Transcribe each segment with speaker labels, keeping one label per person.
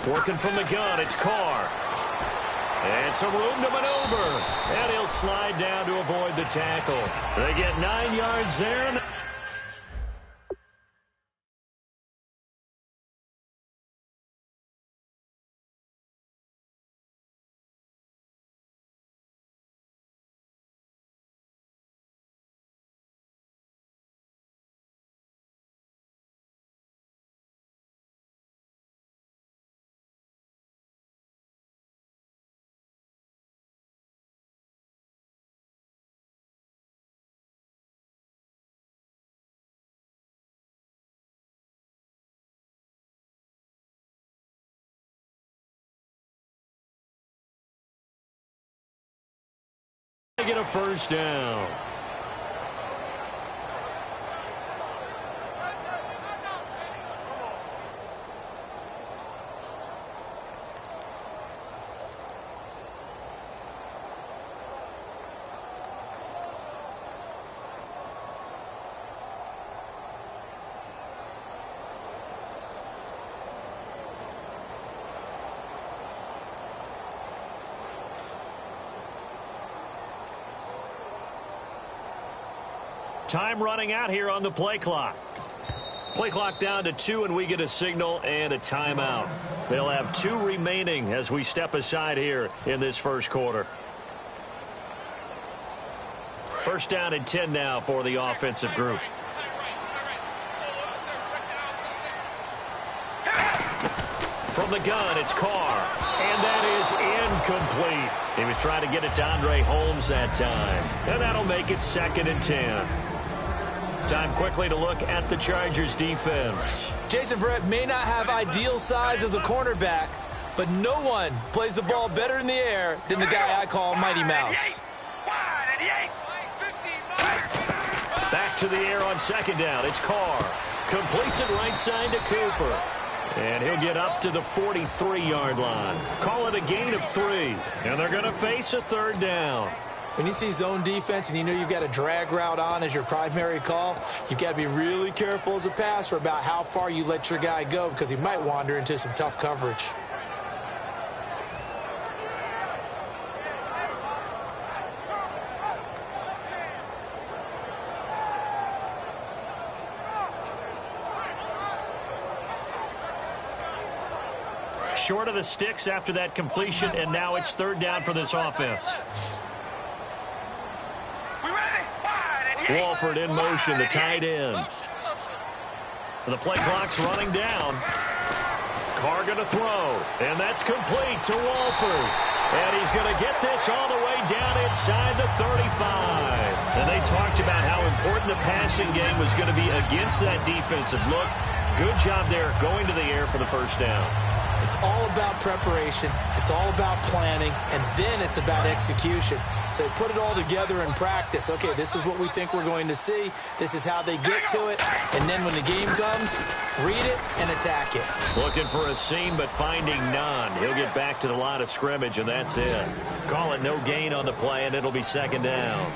Speaker 1: Working from the gun, it's Carr. And some room to maneuver. And he'll slide down to avoid the tackle. They get 9 yards there. Get a first down. Time running out here on the play clock. Play clock down to 2, and we get a signal and a timeout. They'll have 2 remaining as we step aside here in this first quarter. First down and 10 now for the offensive group. From the gun, it's Carr. And that is incomplete. He was trying to get it to Andre Holmes that time. And that'll make it 2nd and 10. Time quickly to look at the Chargers defense.
Speaker 2: Jason Verrett may not have ideal size as a cornerback, but no one plays the ball better in the air than the guy I call Mighty Mouse.
Speaker 1: Back to the air on 2nd down. It's Carr. Completes it right side to Cooper. And he'll get up to the 43-yard line. Call it a gain of 3. And they're going to face a 3rd down.
Speaker 2: When you see zone defense and you know you've got a drag route on as your primary call, you've got to be really careful as a passer about how far you let your guy go because he might wander into some tough coverage.
Speaker 1: Short of the sticks after that completion, and now it's 3rd down for this offense. Walford in motion, the tight end. The play clock's running down. Carr going to throw, and that's complete to Walford. And he's going to get this all the way down inside the 35. And they talked about how important the passing game was going to be against that defensive look. Good job there going to the air for the first down.
Speaker 2: It's all about preparation. It's all about planning. And then it's about execution. So put it all together in practice. Okay, this is what we think we're going to see. This is how they get to it. And then when the game comes, read it and attack it.
Speaker 1: Looking for a seam, but finding none. He'll get back to the line of scrimmage, and that's it. Call it no gain on the play, and it'll be 2nd down.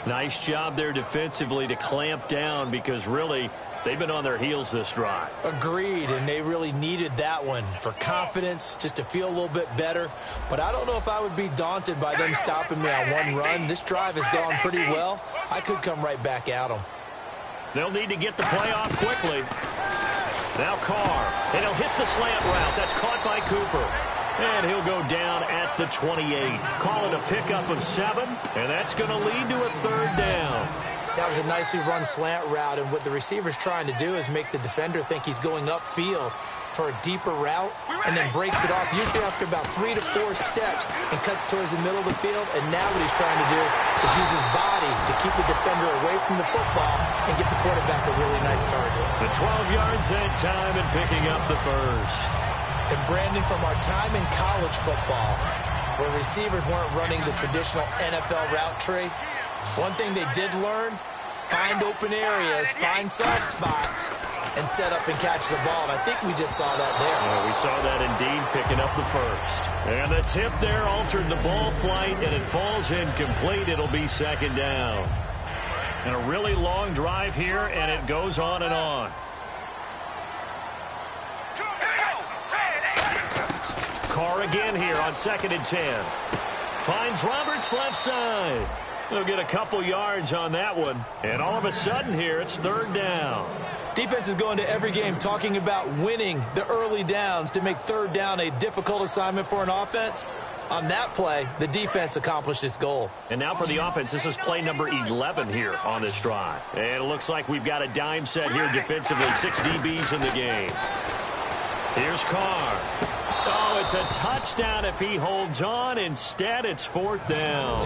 Speaker 1: Nice job there defensively to clamp down because really they've been on their heels this drive.
Speaker 2: Agreed, and they really needed that one for confidence, just to feel a little bit better. But I don't know if I would be daunted by them stopping me on one run. This drive has gone pretty well. I could come right back at them.
Speaker 1: They'll need to get the play off quickly. Now Carr, and he'll hit the slant route. That's caught by Cooper. And he'll go down at the 28. Call it a pickup of 7, and that's going to lead to a 3rd down.
Speaker 2: That was a nicely run slant route, and what the receiver's trying to do is make the defender think he's going upfield for a deeper route and then breaks it off, usually after about 3 to 4 steps, and cuts towards the middle of the field. And now what he's trying to do is use his body to keep the defender away from the football and get the quarterback a really nice target.
Speaker 1: The 12 yards that time and picking up the first.
Speaker 2: And Brandon, from our time in college football, where receivers weren't running the traditional NFL route tree, one thing they did learn, find open areas, find soft spots, and set up and catch the ball. And I think we just saw that there.
Speaker 1: Yeah, we saw that indeed, picking up the first. And the tip there altered the ball flight, and it falls incomplete. It'll be 2nd down. And a really long drive here, and it goes on and on. Carr again here on 2nd and 10. Finds Roberts left side. They'll get a couple yards on that one. And all of a sudden here, it's 3rd down.
Speaker 2: Defense is going to every game talking about winning the early downs to make 3rd down a difficult assignment for an offense. On that play, the defense accomplished its goal.
Speaker 1: And now for the offense, this is play number 11 here on this drive. And it looks like we've got a dime set here defensively. 6 DBs in the game. Here's Carr. Oh, it's a touchdown if he holds on. Instead, it's 4th down.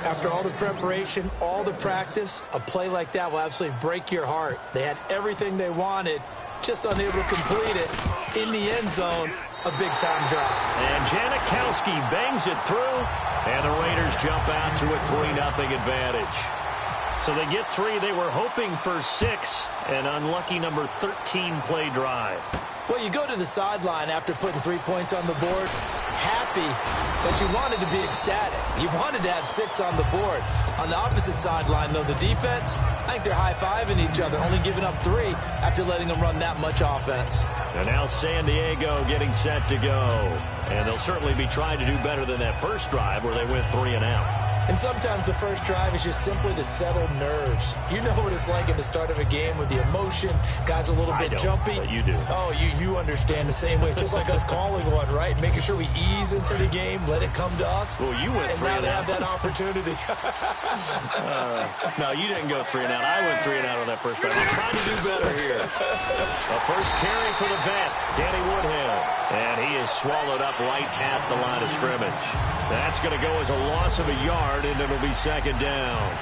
Speaker 2: After all the preparation, all the practice, a play like that will absolutely break your heart. They had everything they wanted, just unable to complete it. In the end zone, a big-time drop. And
Speaker 1: Janikowski bangs it through, and the Raiders jump out to a 3-0 advantage. So they get 3. They were hoping for 6, an unlucky number 13 play drive.
Speaker 2: Well, you go to the sideline after putting 3 points on the board, happy, but you wanted to be ecstatic. You wanted to have 6 on the board. On the opposite sideline, though, the defense, I think they're high-fiving each other, only giving up 3 after letting them run that much offense.
Speaker 1: And now San Diego getting set to go. And they'll certainly be trying to do better than that first drive where they went 3 and out.
Speaker 2: And sometimes the first drive is just simply to settle nerves. You know what it's like at the start of a game with the emotion. Guys a little bit jumpy.
Speaker 1: But you do.
Speaker 2: Oh, you understand the same way. It's just like us calling one, right? Making sure we ease into the game, let it come to us.
Speaker 1: Well, you went 3 and out.
Speaker 2: And now they have that opportunity.
Speaker 1: No, you didn't go 3 and out. I went 3 and out on that first drive. I'm trying to do better here. A first carry for the vet, Danny Woodhead. And he is swallowed up right at the line of scrimmage. That's going to go as a loss of a yard, and it'll be 2nd down.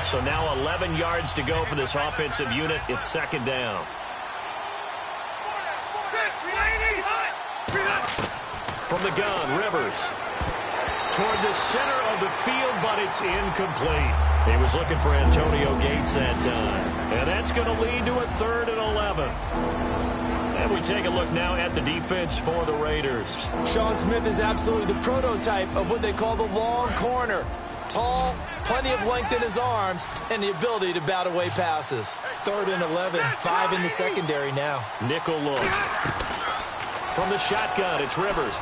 Speaker 1: So now 11 yards to go for this offensive unit. It's 2nd down. From the gun, Rivers. Toward the center of the field, but it's incomplete. He was looking for Antonio Gates that time. And that's going to lead to a 3rd and 11. And we take a look now at the defense for the Raiders.
Speaker 2: Sean Smith is absolutely the prototype of what they call the long corner. Tall, plenty of length in his arms, and the ability to bat away passes. 3rd and 11, 5 in the secondary now.
Speaker 1: Nickel look. From the shotgun, it's Rivers.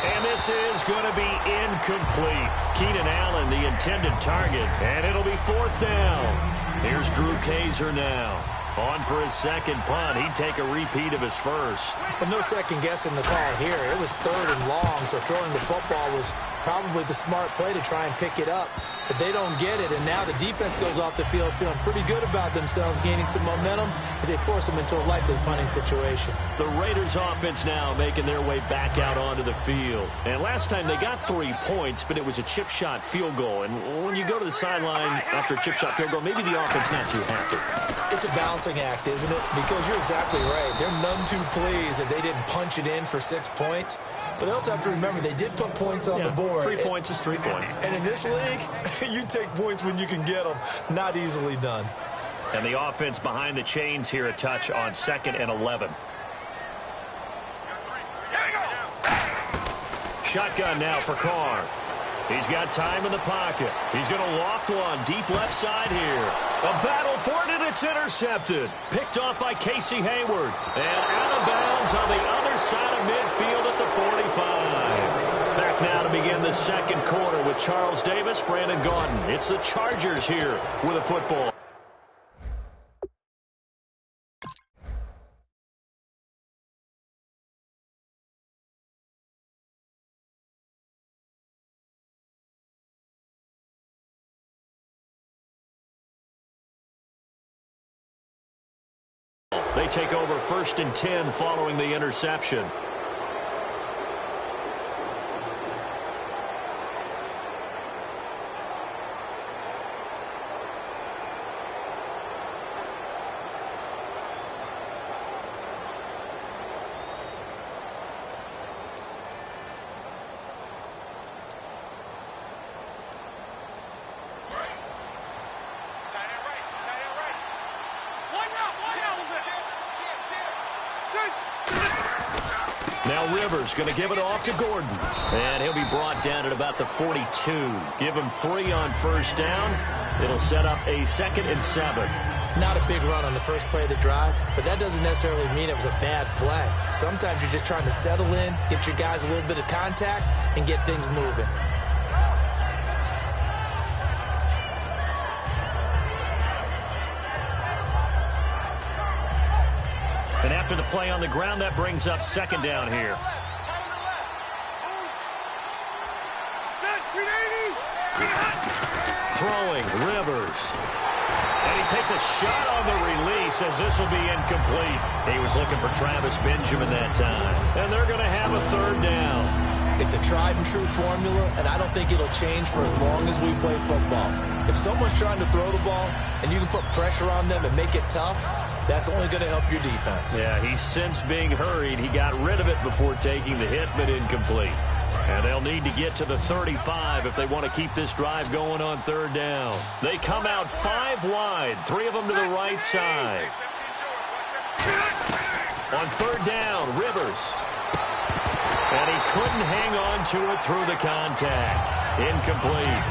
Speaker 1: And this is going to be incomplete. Keenan Allen, the intended target. And it'll be 4th down. Here's Drew Kaiser now. On for his 2nd punt. He'd take a repeat of his first.
Speaker 2: Well, no second guessing the call here. It was 3rd and long, so throwing the football was probably the smart play to try and pick it up. But they don't get it, and now the defense goes off the field feeling pretty good about themselves, gaining some momentum as they force them into a likely punting situation.
Speaker 1: The Raiders offense now making their way back out onto the field. And last time they got 3 points, but it was a chip shot field goal. And when you go to the sideline after a chip shot field goal, maybe the offense not too happy.
Speaker 2: It's a balancing act, isn't it? Because you're exactly right. They're none too pleased that they didn't punch it in for 6 points. But they also have to remember they did put points on the board.
Speaker 1: 3 points is 3 points.
Speaker 2: And in this league, you take points when you can get them. Not easily done.
Speaker 1: And the offense behind the chains here a touch on 2nd and 11. Shotgun now for Carr. He's got time in the pocket. He's going to loft one deep left side here. A battle for it, and it's intercepted. Picked off by Casey Hayward. And out of bounds on the other side of midfield at the 45. Back now to begin the 2nd quarter with Charles Davis, Brandon Gaudin. It's the Chargers here with a football. They take over 1st and 10 following the interception. Rivers going to give it off to Gordon. And he'll be brought down at about the 42. Give him 3 on first down. It'll set up a 2nd and 7.
Speaker 2: Not a big run on the first play of the drive, but that doesn't necessarily mean it was a bad play. Sometimes you're just trying to settle in, get your guys a little bit of contact, and get things moving.
Speaker 1: And after the play on the ground, that brings up 2nd down here. Throwing, Rivers. And he takes a shot on the release as this will be incomplete. He was looking for Travis Benjamin that time. And they're going to have a 3rd down.
Speaker 2: It's a tried and true formula, and I don't think it'll change for as long as we play football. If someone's trying to throw the ball and you can put pressure on them and make it tough, that's only going to help your defense.
Speaker 1: Yeah, he's since being hurried. He got rid of it before taking the hit, but incomplete. And they'll need to get to the 35 if they want to keep this drive going on 3rd down. They come out 5 wide, 3 of them to the right side. On 3rd down, Rivers. And he couldn't hang on to it through the contact. Incomplete.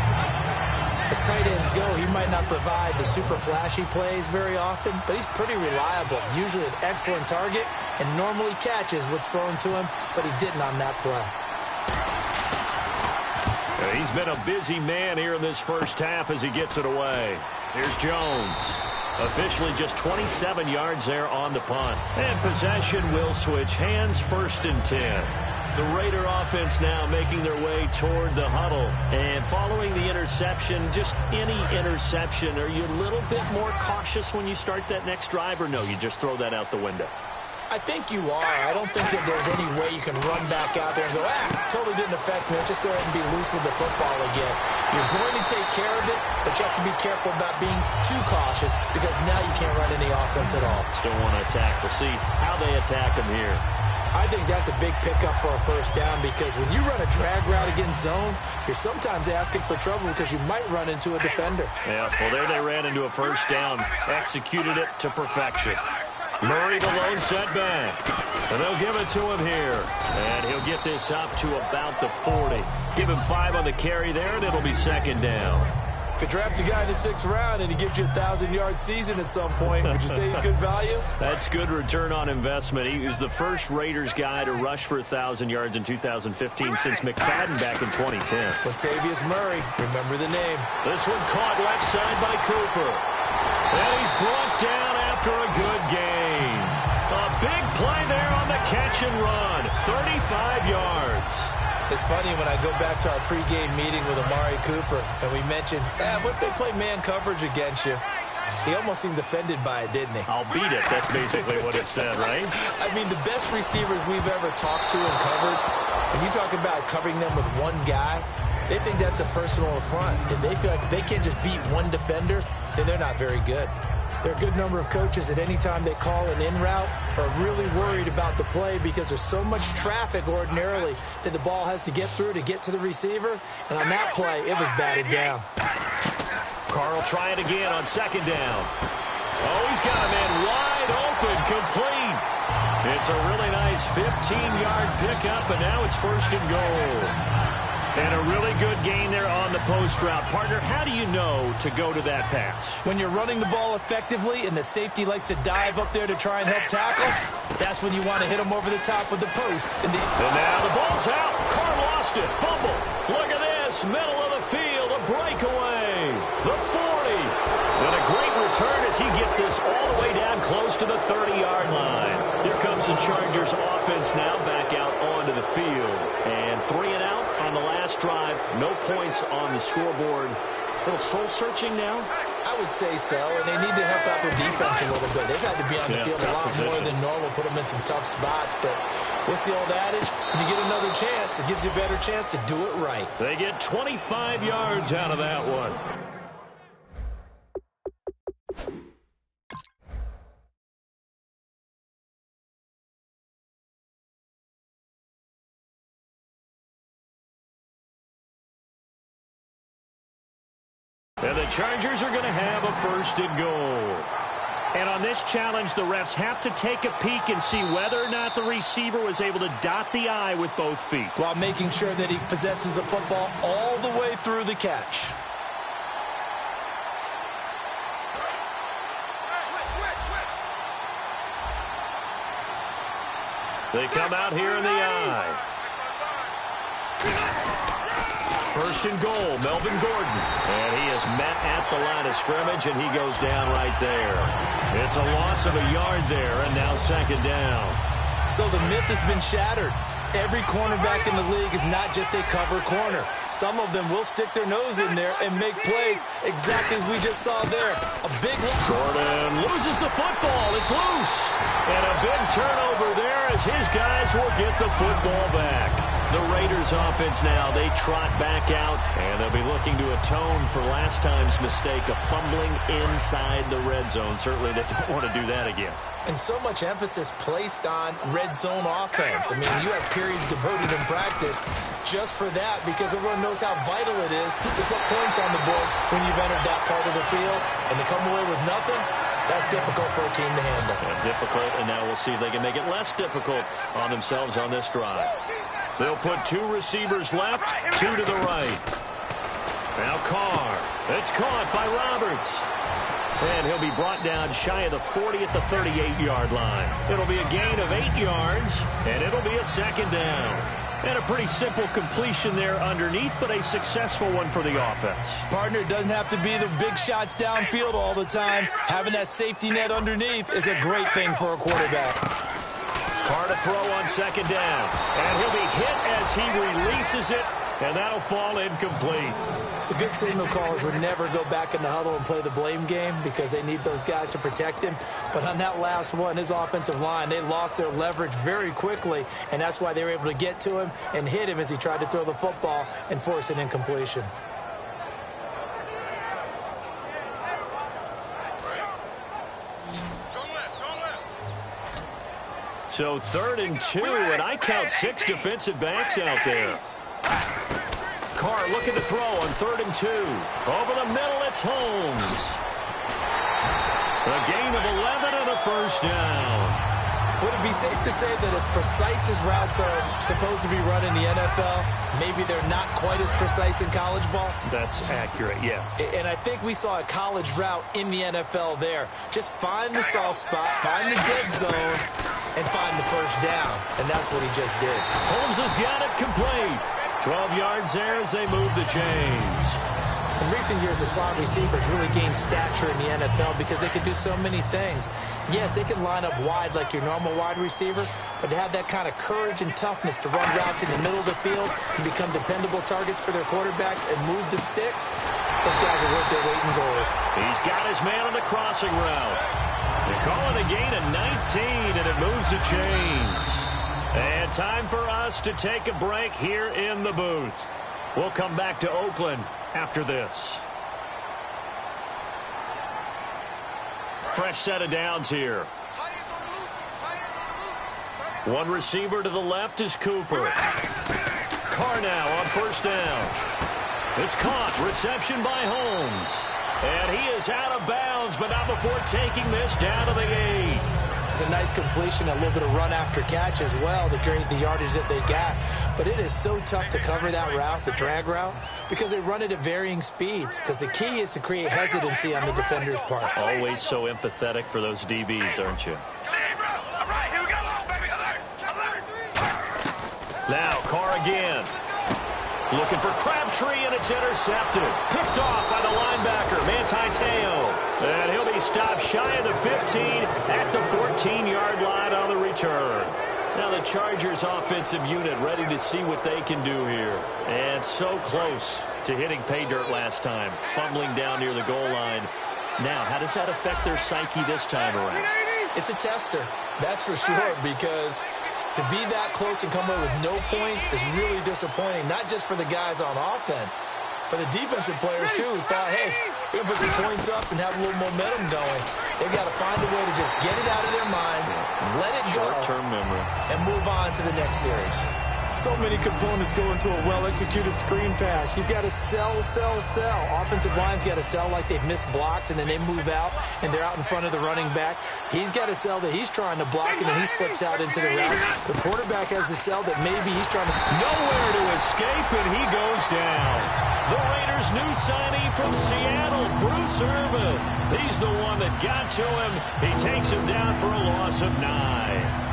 Speaker 2: As tight ends go, he might not provide the super flashy plays very often, but he's pretty reliable. Usually an excellent target and normally catches what's thrown to him, but he didn't on that play.
Speaker 1: He's been a busy man here in this first half as he gets it away. Here's Jones. Officially just 27 yards there on the punt. And possession will switch hands, 1st and 10. The Raider offense now making their way toward the huddle. And following the interception, just any interception, are you a little bit more cautious when you start that next drive, or no, you just throw that out the window?
Speaker 2: I think you are. I don't think that there's any way you can run back out there and go, totally didn't affect me. Let's just go ahead and be loose with the football again. You're going to take care of it, but you have to be careful about being too cautious because now you can't run any offense at all.
Speaker 1: Still want to attack. We'll see how they attack him here.
Speaker 2: I think that's a big pickup for a 1st down because when you run a drag route against zone, you're sometimes asking for trouble because you might run into a defender.
Speaker 1: Yeah, well, there they ran into a 1st down. Executed it to perfection. Murray, the lone setback. And they'll give it to him here. And he'll get this up to about the 40. Give him 5 on the carry there, and it'll be 2nd down.
Speaker 2: If you draft a guy in the 6th round and he gives you a 1,000-yard season at some point, would you say he's good value?
Speaker 1: That's good return on investment. He was the first Raiders guy to rush for 1,000 yards in 2015 since McFadden back in 2010.
Speaker 2: Latavius Murray, remember the name.
Speaker 1: This one caught left side by Cooper. And he's brought down after a good gain. A big play there on the catch and run. 35 yards.
Speaker 2: It's funny when I go back to our pregame meeting with Amari Cooper, and we mentioned, what if they play man coverage against you? He almost seemed offended by it, didn't he?
Speaker 1: I'll beat it. That's basically what it said, right?
Speaker 2: I mean, the best receivers we've ever talked to and covered, when you talk about covering them with one guy, they think that's a personal affront. If they feel like they can't just beat one defender, then they're not very good. There are a good number of coaches at any time they call an in route are really worried about the play because there's so much traffic ordinarily that the ball has to get through to get to the receiver. And on that play, it was batted down.
Speaker 1: Carl try it again on 2nd down. Oh, he's got a man wide open, complete. It's a really nice 15-yard pickup, and now it's 1st and goal. And a really good gain there on the post route. Partner, how do you know to go to that pass?
Speaker 2: When you're running the ball effectively and the safety likes to dive up there to try and help tackle, that's when you want to hit him over the top with the post. And
Speaker 1: now the ball's out. Carr lost it. Fumble. Look at this. Middle of the field. A breakaway. The 40. And a great return as he gets this all the way down close to the 30-yard line. Here comes the Chargers offense now back out onto the field. And 3 and out on the last drive. No points on the scoreboard. A little soul-searching now?
Speaker 2: I would say so, and they need to help out their defense a little bit. They've had to be on the field a lot more than normal, put them in some tough spots. But what's the old adage? When you get another chance, it gives you a better chance to do it right.
Speaker 1: They get 25 yards out of that one. And the Chargers are going to have a 1st and goal. And on this challenge, the refs have to take a peek and see whether or not the receiver was able to dot the I with both feet,
Speaker 2: while making sure that he possesses the football all the way through the catch.
Speaker 1: They come out here in the I. First and goal, Melvin Gordon. And he is met at the line of scrimmage, and he goes down right there. It's a loss of a yard there, and now second down.
Speaker 2: So the myth has been shattered. Every cornerback in the league is not just a cover corner. Some of them will stick their nose in there and make plays exactly as we just saw there. A big
Speaker 1: Gordon loses the football. It's loose. And a big turnover there as his guys will get the football back. The Raiders offense now, they trot back out, and they'll be looking to atone for last time's mistake of fumbling inside the red zone. Certainly they don't want to do that again.
Speaker 2: And so much emphasis placed on red zone offense. I mean, you have periods devoted in practice just for that because everyone knows how vital it is to put points on the board when you've entered that part of the field. And to come away with nothing, that's difficult for a team to handle.
Speaker 1: Difficult, and now we'll see if they can make it less difficult on themselves on this drive. They'll put two receivers left, two to the right. Now Carr. It's caught by Roberts. And he'll be brought down shy of the 40 at the 38-yard line. It'll be a gain of 8 yards, and it'll be a second down. And a pretty simple completion there underneath, but a successful one for the offense.
Speaker 2: Partner, doesn't have to be the big shots downfield all the time. Having that safety net underneath is a great thing for a quarterback.
Speaker 1: Carr to throw on second down. And he'll be hit as he releases it, and that'll fall incomplete.
Speaker 2: The good signal callers would never go back in the huddle and play the blame game because they need those guys to protect him. But on that last one, his offensive line, they lost their leverage very quickly, and that's why they were able to get to him and hit him as he tried to throw the football and force an incompletion.
Speaker 1: So 3rd and 2, and I count 6 defensive backs out there. Carr looking to throw on 3rd and 2. Over the middle, it's Holmes. A gain of 11 and a first down.
Speaker 2: Would it be safe to say that as precise as routes are supposed to be run in the NFL, maybe they're not quite as precise in college ball?
Speaker 1: That's accurate, yeah.
Speaker 2: And I think we saw a college route in the NFL there. Just find the soft spot, find the dead zone, and find the first down. And that's what he just did.
Speaker 1: Holmes has got it complete. 12 yards there as they move the chains.
Speaker 2: In recent years, the slot receivers really gained stature in the NFL because they can do so many things. Yes, they can line up wide like your normal wide receiver, but to have that kind of courage and toughness to run routes in the middle of the field and become dependable targets for their quarterbacks and move the sticks, those guys are worth their weight in gold.
Speaker 1: He's got his man on the crossing route. They call it a gain of 19, and it moves the chains. And time for us to take a break here in the booth. We'll come back to Oakland after this. Fresh set of downs here. One receiver to the left is Cooper. Carr now on first down. It's caught. Reception by Holmes. And he is out of bounds, but not before taking this down to the 8.
Speaker 2: It's a nice completion, a little bit of run after catch as well to create the yardage that they got. But it is so tough to cover that route, the drag route, because they run it at varying speeds. Because the key is to create hesitancy on the defender's part.
Speaker 1: Always so empathetic for those DBs, aren't you? Now, Carr again. Looking for Crabtree, and it's intercepted. Picked off by the linebacker, Manti Te'o. And he'll be stopped shy of the 15 at the 14-yard line on the return. Now the Chargers offensive unit ready to see what they can do here. And so close to hitting pay dirt last time, fumbling down near the goal line. Now, how does that affect their psyche this time around?
Speaker 2: It's a tester, that's for sure, because to be that close and come away with no points is really disappointing, not just for the guys on offense, but the defensive players, too, who thought, hey, we're going to put some points up and have a little momentum going. They've got to find a way to just get it out of their minds, let it go,
Speaker 1: short-term memory,
Speaker 2: and move on to the next series. So many components go into a well-executed screen pass. You've got to sell. Offensive line's got to sell like they've missed blocks, and then they move out, and they're out in front of the running back. He's got to sell that he's trying to block, and then he slips out into the route. The quarterback has to sell that maybe he's trying to...
Speaker 1: Nowhere to escape, and he goes down. The Raiders' new signee from Seattle, Bruce Irvin. He's the one that got to him. He takes him down for a loss of 9.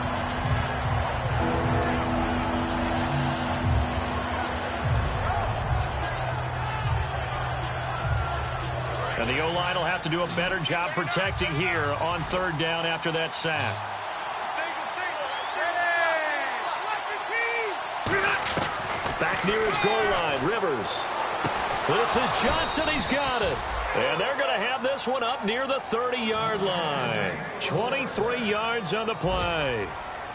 Speaker 1: And the O-line will have to do a better job protecting here on 3rd down after that sack. Back near his goal line, Rivers. This is Johnson. He's got it. And they're going to have this one up near the 30-yard line. 23 yards on the play.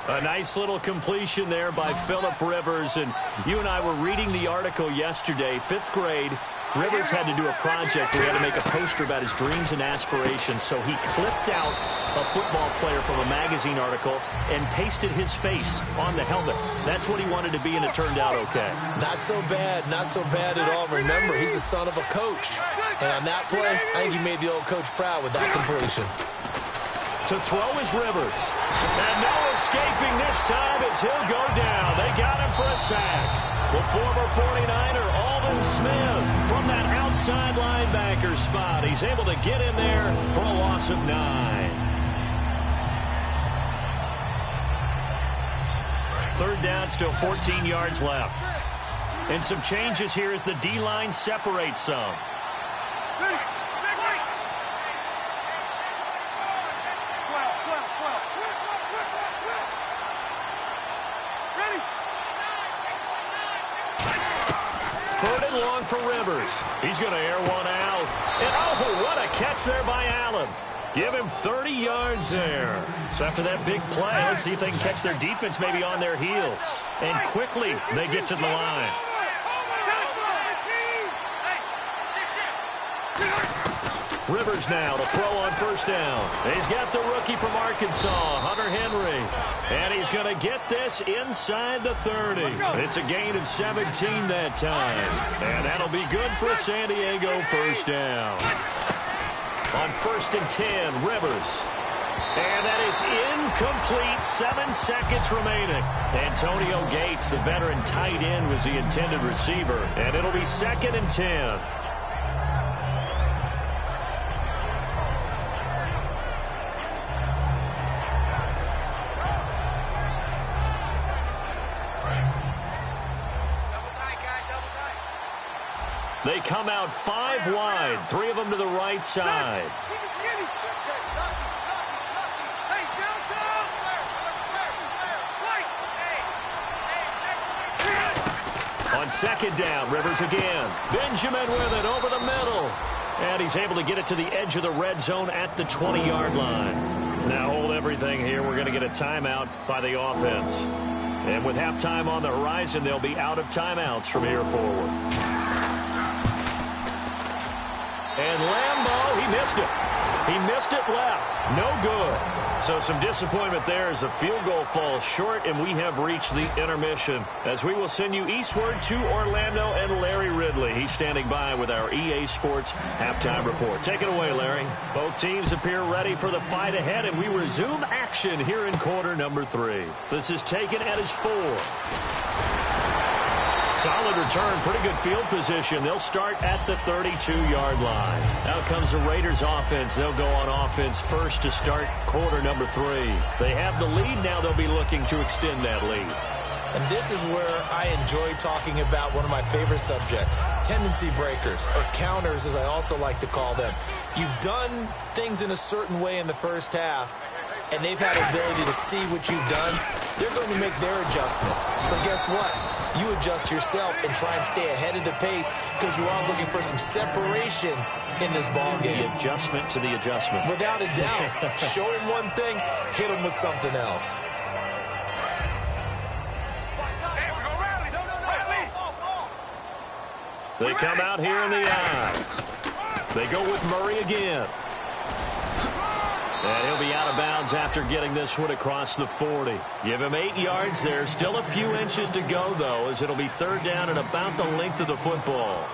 Speaker 1: A nice little completion there by Phillip Rivers. And you and I were reading the article yesterday, 5th grade. Rivers had to do a project where he had to make a poster about his dreams and aspirations, so he clipped out a football player from a magazine article and pasted his face on the helmet. That's what he wanted to be, and it turned out okay.
Speaker 2: Not so bad at all. Remember, he's the son of a coach. And on that play, I think he made the old coach proud with that completion.
Speaker 1: To throw is Rivers. And no escaping this time as he'll go down. They got him for a sack. The former 49er, Alden Smith, from that outside linebacker spot. He's able to get in there for a loss of 9. 3rd down, still 14 yards left. And some changes here as the D-line separates some. Long for Rivers. He's going to air one out. And oh, what a catch there by Allen. Give him 30 yards there. So after that big play, let's see if they can catch their defense maybe on their heels. And quickly, they get to the line. Rivers now to throw on 1st down. He's got the rookie from Arkansas, Hunter Henry. And he's going to get this inside the 30. It's a gain of 17 that time. And that'll be good for a San Diego 1st down. On 1st and 10, Rivers. And that is incomplete. 7 seconds remaining. Antonio Gates, the veteran tight end, was the intended receiver. And it'll be 2nd and 10. They come out 5 wide, 3 of them to the right side. On 2nd down, Rivers again. Benjamin with it over the middle. And he's able to get it to the edge of the red zone at the 20-yard line. Now hold everything here. We're going to get a timeout by the offense. And with halftime on the horizon, they'll be out of timeouts from here forward. And Lambeau, he missed it. He missed it left. No good. So some disappointment there as the field goal falls short, and we have reached the intermission as we will send you eastward to Orlando and Larry Ridley. He's standing by with our EA Sports halftime report. Take it away, Larry. Both teams appear ready for the fight ahead, and we resume action here in quarter number 3. This is taken at his 4. Solid return, pretty good field position. They'll start at the 32-yard line. Out comes the Raiders offense. They'll go on offense first to start quarter number 3. They have the lead now. They'll be looking to extend that lead.
Speaker 2: And this is where I enjoy talking about one of my favorite subjects, tendency breakers, or counters as I also like to call them. You've done things in a certain way in the first half, and they've had the ability to see what you've done. They're going to make their adjustments. So guess what? You adjust yourself and try and stay ahead of the pace because you are looking for some separation in this ball game.
Speaker 1: The adjustment to the adjustment.
Speaker 2: Without a doubt. Show them one thing, hit them with something else.
Speaker 1: They come out here in the eye. They go with Murray again. And he'll be out of bounds after getting this one across the 40. Give him 8 yards there. Still a few inches to go, though, as it'll be third down and about the length of the football.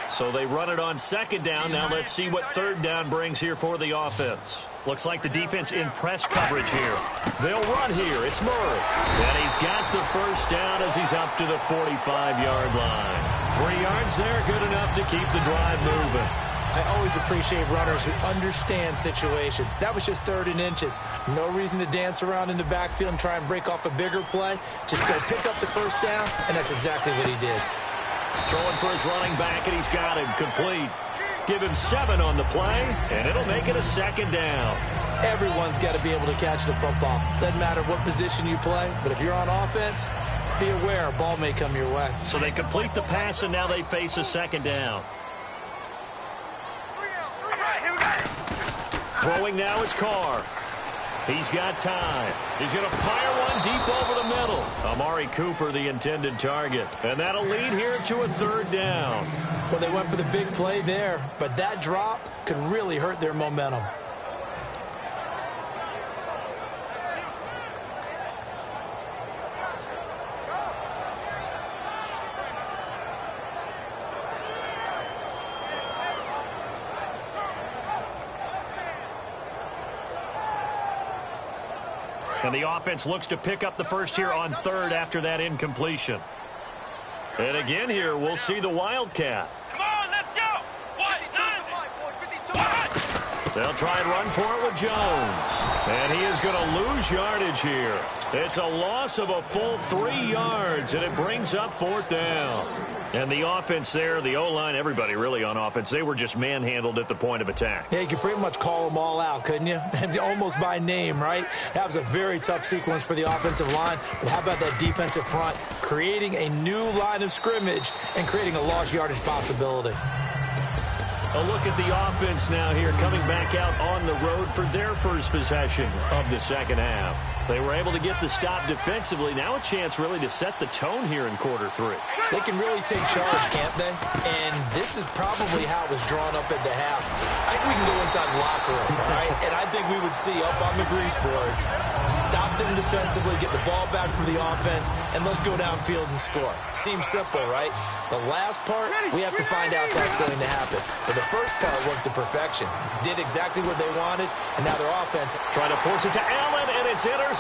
Speaker 1: So they run it on second down. Now let's see what third down brings here for the offense. Looks like the defense in press coverage here. They'll run here. It's Murray. And he's got the first down as he's up to the 45-yard line. 3 yards there, good enough to keep the drive moving.
Speaker 2: I always appreciate runners who understand situations. That was just 3rd and inches. No reason to dance around in the backfield and try and break off a bigger play. Just go pick up the first down, and that's exactly what he did.
Speaker 1: Throwing for his running back, and he's got him complete. Give him 7 on the play, and it'll make it a second down.
Speaker 2: Everyone's got to be able to catch the football. Doesn't matter what position you play, but if you're on offense, be aware a ball may come your way.
Speaker 1: So they complete the pass, and now they face a second down. Throwing now is Carr. He's got time. He's going to fire one deep over the middle. Amari Cooper, the intended target. And that'll lead here to a third down.
Speaker 2: Well, they went for the big play there, but that drop could really hurt their momentum.
Speaker 1: And the offense looks to pick up the first here on third after that incompletion. And again here, we'll see the Wildcat.
Speaker 3: Come on, let's go!
Speaker 1: They'll try and run for it with Jones. And he is going to lose yardage here. It's a loss of a full 3 yards, and it brings up 4th down. And the offense there, the O-line, everybody really on offense, they were just manhandled at the point of attack.
Speaker 2: Yeah, you could pretty much call them all out, couldn't you? Almost by name, right? That was a very tough sequence for the offensive line. But how about that defensive front creating a new line of scrimmage and creating a lost yardage possibility?
Speaker 1: A look at the offense now here, coming back out on the road for their first possession of the second half. They were able to get the stop defensively. Now a chance really to set the tone here in quarter 3.
Speaker 2: They can really take charge, can't they? And this is probably how it was drawn up at the half. I think we can go inside the locker room, all right? And I think we would see up on the grease boards, stop them defensively, get the ball back for the offense, and let's go downfield and score. Seems simple, right? The last part, we have to find out if that's going to happen. But the first part worked to perfection. Did exactly what they wanted, and now their offense
Speaker 1: trying to force it to Allen, and it's intercepted.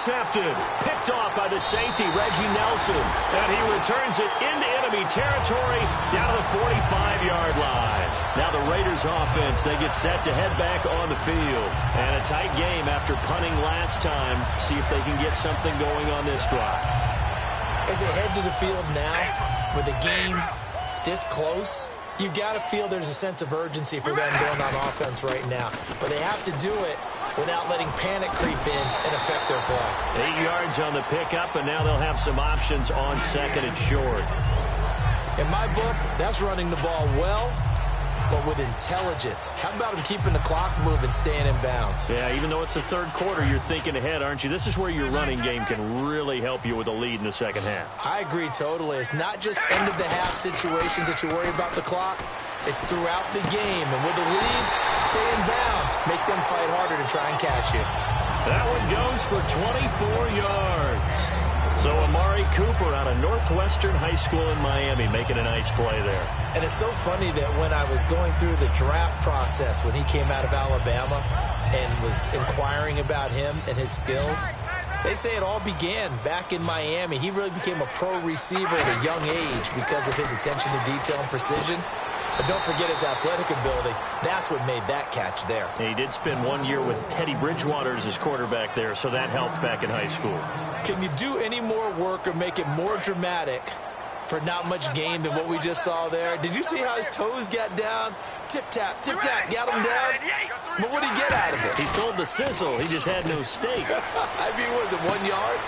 Speaker 1: Picked off by the safety, Reggie Nelson. And he returns it into enemy territory down to the 45-yard line. Now the Raiders offense, they get set to head back on the field. And a tight game after punting last time. See if they can get something going on this drive.
Speaker 2: As they head to the field now, with the game this close, you've got to feel there's a sense of urgency for them going on offense right now. But they have to do it without letting panic creep in and affect their play.
Speaker 1: 8 yards on the pickup, and now they'll have some options on second and short.
Speaker 2: In my book, that's running the ball well, but with intelligence. How about them keeping the clock moving, staying in bounds?
Speaker 1: Yeah, even though it's the third quarter, you're thinking ahead, aren't you? This is where your running game can really help you with a lead in the second half.
Speaker 2: I agree totally. It's not just end-of-the-half situations that you worry about the clock. It's throughout the game. And with the lead, stay in bounds. Make them fight harder to try and catch you.
Speaker 1: That one goes for 24 yards. So Amari Cooper out of Northwestern High School in Miami making a nice play there.
Speaker 2: And it's so funny that when I was going through the draft process when he came out of Alabama and was inquiring about him and his skills, they say it all began back in Miami. He really became a pro receiver at a young age because of his attention to detail and precision. But don't forget his athletic ability. That's what made that catch there.
Speaker 1: He did spend 1 year with Teddy Bridgewater as his quarterback there, so that helped back in high school.
Speaker 2: Can you do any more work or make it more dramatic for not much gain than what we just saw there? Did you see how his toes got down? Tip-tap, got him down. But what did he get out of it?
Speaker 1: He sold the sizzle. He just had no steak.
Speaker 2: I mean, was it 1 yard?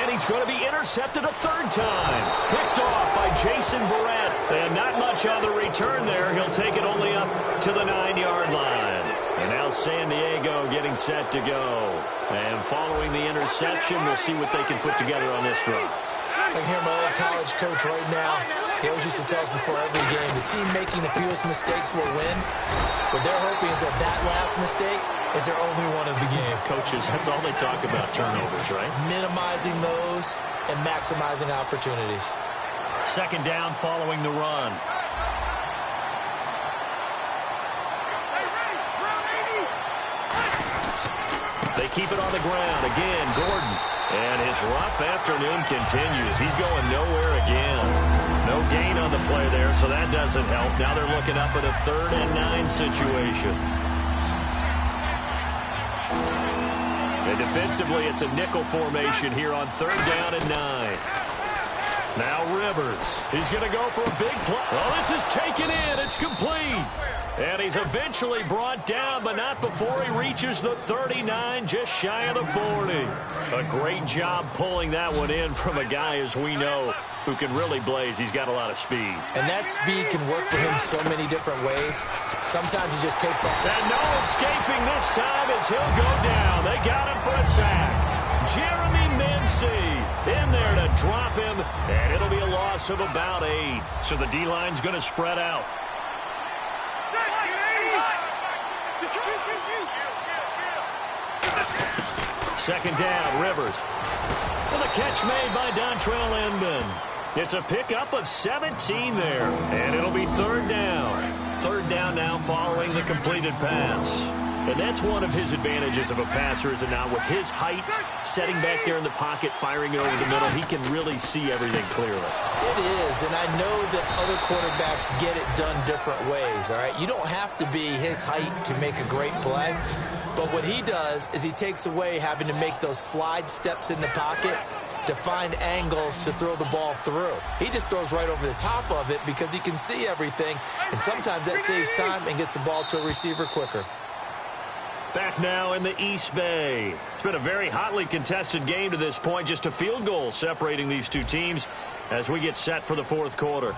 Speaker 1: And he's going to be intercepted a third time. Picked off by Jason Verrett. And not much on the return there. He'll take it only up to the 9-yard line. And now San Diego getting set to go. And following the interception, we'll see what they can put together on this drive.
Speaker 2: I can hear my old college coach right now. He always used to tell us before every game, the team making the fewest mistakes will win. What they're hoping is that that last mistake is their only one of the game.
Speaker 1: Coaches, that's all they talk about, turnovers, right?
Speaker 2: Minimizing those and maximizing opportunities.
Speaker 1: Second down following the run. They keep it on the ground. Again, Gordon. And his rough afternoon continues. He's going nowhere again. No gain on the play there, so that doesn't help. Now they're looking up at a 3rd and 9 situation. And defensively, it's a nickel formation here on 3rd down and 9. Now Rivers. He's going to go for a big play. Well, this is taken in. It's complete. And he's eventually brought down, but not before he reaches the 39, just shy of the 40. A great job pulling that one in from a guy, as we know, who can really blaze. He's got a lot of speed.
Speaker 2: And that speed can work for him so many different ways. Sometimes he just takes off.
Speaker 1: And no escaping this time as he'll go down. They got him for a sack. Jeremy Mency in there to drop him, and it'll be a loss of about 8. So the D-line's going to spread out. Second down, Rivers. Well, the catch made by Dontrell Inman. It's a pickup of 17 there, and it'll be 3rd down. 3rd down now following the completed pass. And that's one of his advantages of a passer, is it not? With his height, setting back there in the pocket, firing it over the middle, he can really see everything clearly.
Speaker 2: It is, and I know that other quarterbacks get it done different ways, all right? You don't have to be his height to make a great play. But what he does is he takes away having to make those slide steps in the pocket to find angles to throw the ball through. He just throws right over the top of it because he can see everything, and sometimes that saves time and gets the ball to a receiver quicker.
Speaker 1: Back now in the East Bay. It's been a very hotly contested game to this point. Just a field goal separating these two teams as we get set for the 4th quarter.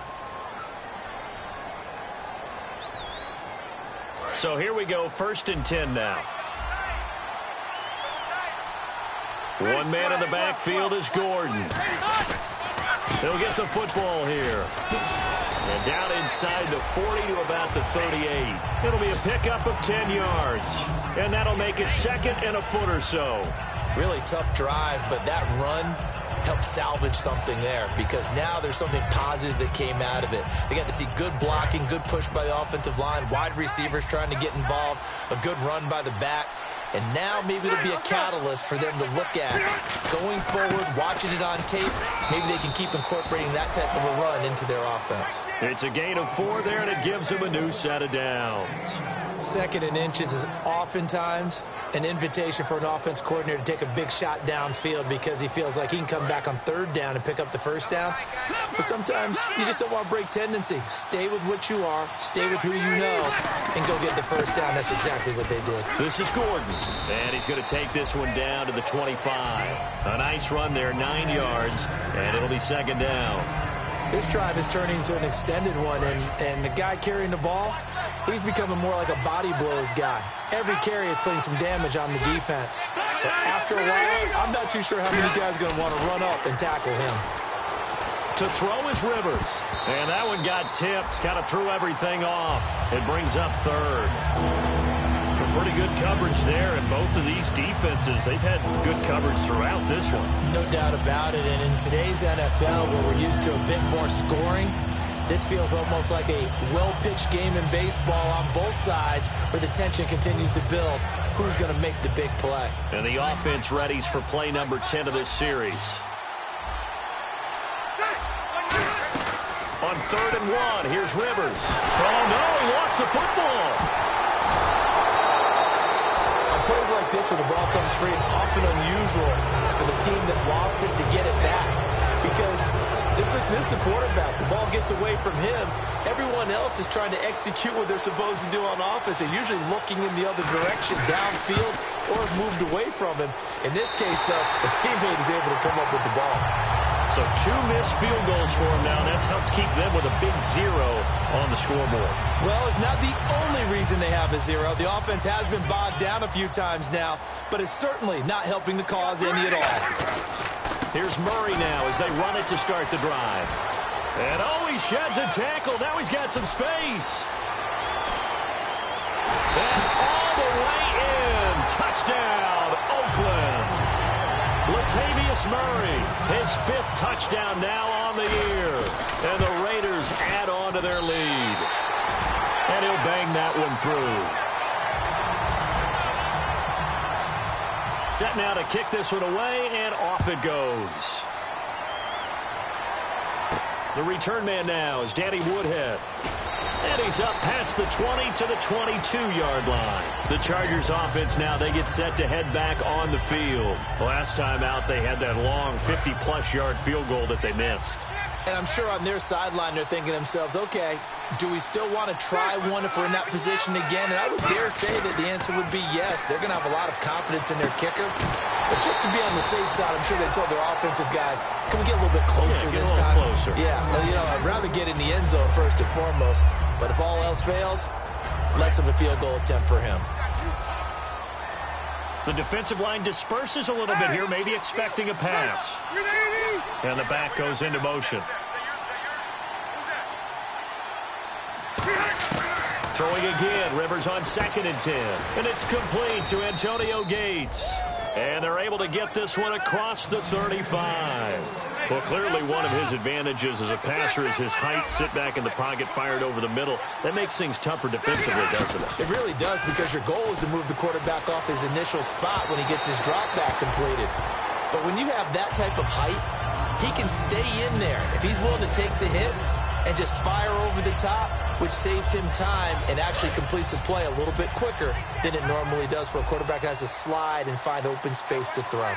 Speaker 1: So here we go, 1st and 10 now. One man in the backfield is Gordon. He'll get the football here. And down inside the 40 to about the 38. It'll be a pickup of 10 yards. And that'll make it 2nd and a foot or so.
Speaker 2: Really tough drive, but that run helped salvage something there because now there's something positive that came out of it. They got to see good blocking, good push by the offensive line, wide receivers trying to get involved, a good run by the back. And now maybe it'll be a catalyst for them to look at going forward, watching it on tape. Maybe they can keep incorporating that type of a run into their offense.
Speaker 1: It's a gain of 4 there, and it gives them a new set of downs.
Speaker 2: 2nd and inches is oftentimes an invitation for an offense coordinator to take a big shot downfield because he feels like he can come back on 3rd down and pick up the 1st down. But sometimes you just don't want to break tendency. Stay with what you are, stay with who you know, and go get the 1st down. That's exactly what they did.
Speaker 1: This is Gordon, and he's going to take this one down to the 25. A nice run there, 9 yards, and it'll be 2nd down.
Speaker 2: This drive is turning into an extended one, and the guy carrying the ball, he's becoming more like a body blows guy. Every carry is putting some damage on the defense. So after a while, I'm not too sure how many guys are going to want to run up and tackle him.
Speaker 1: To throw is Rivers. And that one got tipped, kind of threw everything off. It brings up 3rd. Pretty good coverage there, and both of these defenses, they've had good coverage throughout this one.
Speaker 2: No doubt about it, and in today's NFL, where we're used to a bit more scoring, this feels almost like a well-pitched game in baseball on both sides where the tension continues to build. Who's going to make the big play?
Speaker 1: And the offense readies for play number 10 of this series. On 3rd and 1, here's Rivers. Oh, no, he lost the football.
Speaker 2: Plays like this where the ball comes free, it's often unusual for the team that lost it to get it back because this is the quarterback. The ball gets away from him. Everyone else is trying to execute what they're supposed to do on offense. They're usually looking in the other direction, downfield, or have moved away from him. In this case, though, the teammate is able to come up with the ball.
Speaker 1: So 2 missed field goals for him now. That's helped keep them with a big 0 on the scoreboard.
Speaker 2: Well, it's not the only reason they have a 0. The offense has been bogged down a few times now, but it's certainly not helping the cause any at all.
Speaker 1: Here's Murray now as they run it to start the drive. And, oh, he sheds a tackle. Now he's got some space. And all the way in. Touchdown, Oakland. Latavius Murray, his 5th touchdown now on the year. And the Raiders add on to their lead. And he'll bang that one through. Set now to kick this one away, and off it goes. The return man now is Danny Woodhead. And he's up past the 20 to the 22-yard line. The Chargers offense now, they get set to head back on the field. Last time out, they had that long 50-plus yard field goal that they missed.
Speaker 2: And I'm sure on their sideline they're thinking to themselves, okay, do we still want to try one if we're in that position again? And I would dare say that the answer would be yes. They're going to have a lot of confidence in their kicker. But just to be on the safe side, I'm sure they told their offensive guys, can we get a little bit closer this time?
Speaker 1: Closer.
Speaker 2: Yeah, well, you know, I'd rather get in the end zone first and foremost. But if all else fails, less of a field goal attempt for him.
Speaker 1: The defensive line disperses a little bit here, maybe expecting a pass. And the back goes into motion. Throwing again, Rivers on 2nd and 10. And it's complete to Antonio Gates. And they're able to get this one across the 35. Well, clearly one of his advantages as a passer is his height. Sit back in the pocket, fired over the middle. That makes things tougher defensively, doesn't it?
Speaker 2: It really does, because your goal is to move the quarterback off his initial spot when he gets his drop back completed. But when you have that type of height, he can stay in there if he's willing to take the hits and just fire over the top, which saves him time and actually completes a play a little bit quicker than it normally does for a quarterback who has to slide and find open space to throw.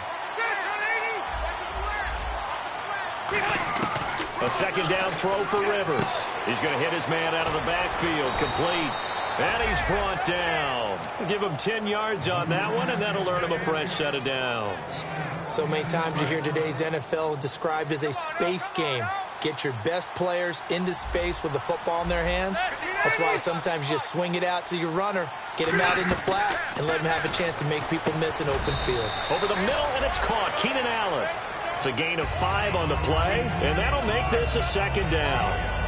Speaker 1: A 2nd down throw for Rivers. He's going to hit his man out of the backfield, complete. And he's brought down. Give him 10 yards on that one, and that'll earn him a fresh set of downs.
Speaker 2: So many times you hear today's NFL described as a space game. Get your best players into space with the football in their hands. That's why sometimes you just swing it out to your runner, get him out in the flat, and let him have a chance to make people miss an open field.
Speaker 1: Over the middle, and it's caught. Keenan Allen. It's a gain of 5 on the play, and that'll make this a 2nd down.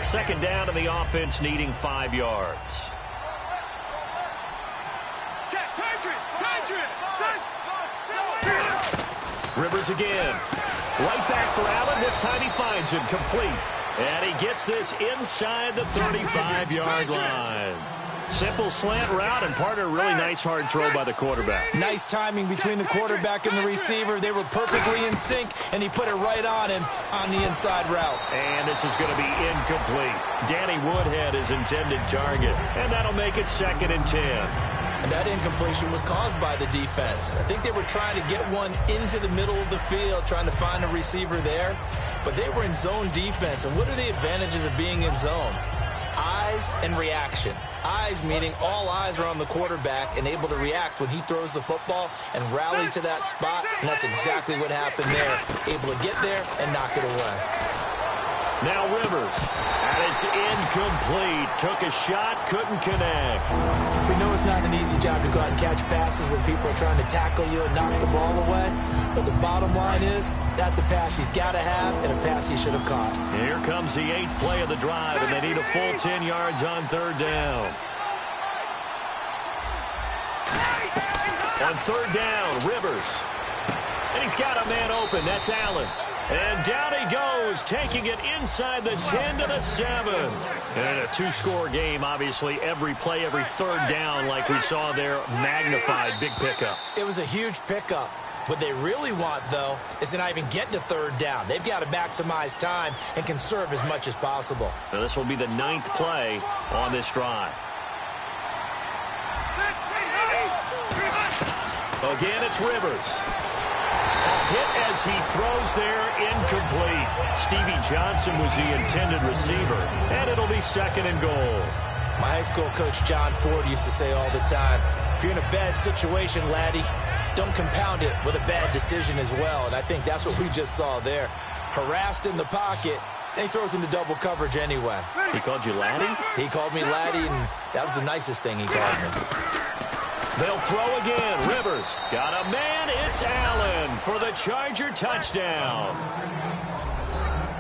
Speaker 1: 2nd down, and the offense needing 5 yards. Rivers again. Right back for Allen. This time he finds him complete. And he gets this inside the 35-yard line. Simple slant route, and partner, really nice hard throw by the quarterback.
Speaker 2: Nice timing between the quarterback and the receiver. They were perfectly in sync, and he put it right on him on the inside route.
Speaker 1: And this is going to be incomplete. Danny Woodhead is intended target, and that'll make it 2nd and 10.
Speaker 2: And that incompletion was caused by the defense. I think they were trying to get one into the middle of the field, trying to find a receiver there. But they were in zone defense. And what are the advantages of being in zone? Eyes and reaction. Eyes meaning all eyes are on the quarterback and able to react when he throws the football and rally to that spot. And that's exactly what happened there. Able to get there and knock it away.
Speaker 1: Now Rivers, and it's incomplete. Took a shot, couldn't connect.
Speaker 2: We know it's not an easy job to go out and catch passes when people are trying to tackle you and knock the ball away. But the bottom line is, that's a pass he's got to have and a pass he should have caught.
Speaker 1: Here comes the 8th play of the drive, and they need a full 10 yards on 3rd down. On 3rd down, Rivers. And he's got a man open. That's Allen. And down he goes, taking it inside the 10 to the 7. And a 2-score game, obviously. Every play, every 3rd down, like we saw there, magnified. Big pickup.
Speaker 2: It was a huge pickup. What they really want, though, is to not even get to 3rd down. They've got to maximize time and conserve as much as possible.
Speaker 1: Now, this will be the 9th play on this drive. Again, it's Rivers. A hit as he throws there, incomplete. Stevie Johnson was the intended receiver, and it'll be 2nd and goal.
Speaker 2: My high school coach, John Ford, used to say all the time, if you're in a bad situation, laddie, don't compound it with a bad decision as well. And I think that's what we just saw there. Harassed in the pocket, and he throws into double coverage anyway.
Speaker 1: He called you laddie?
Speaker 2: He called me laddie, and that was the nicest thing he called me.
Speaker 1: They'll throw again. Rivers got a man. It's Allen for the Charger touchdown.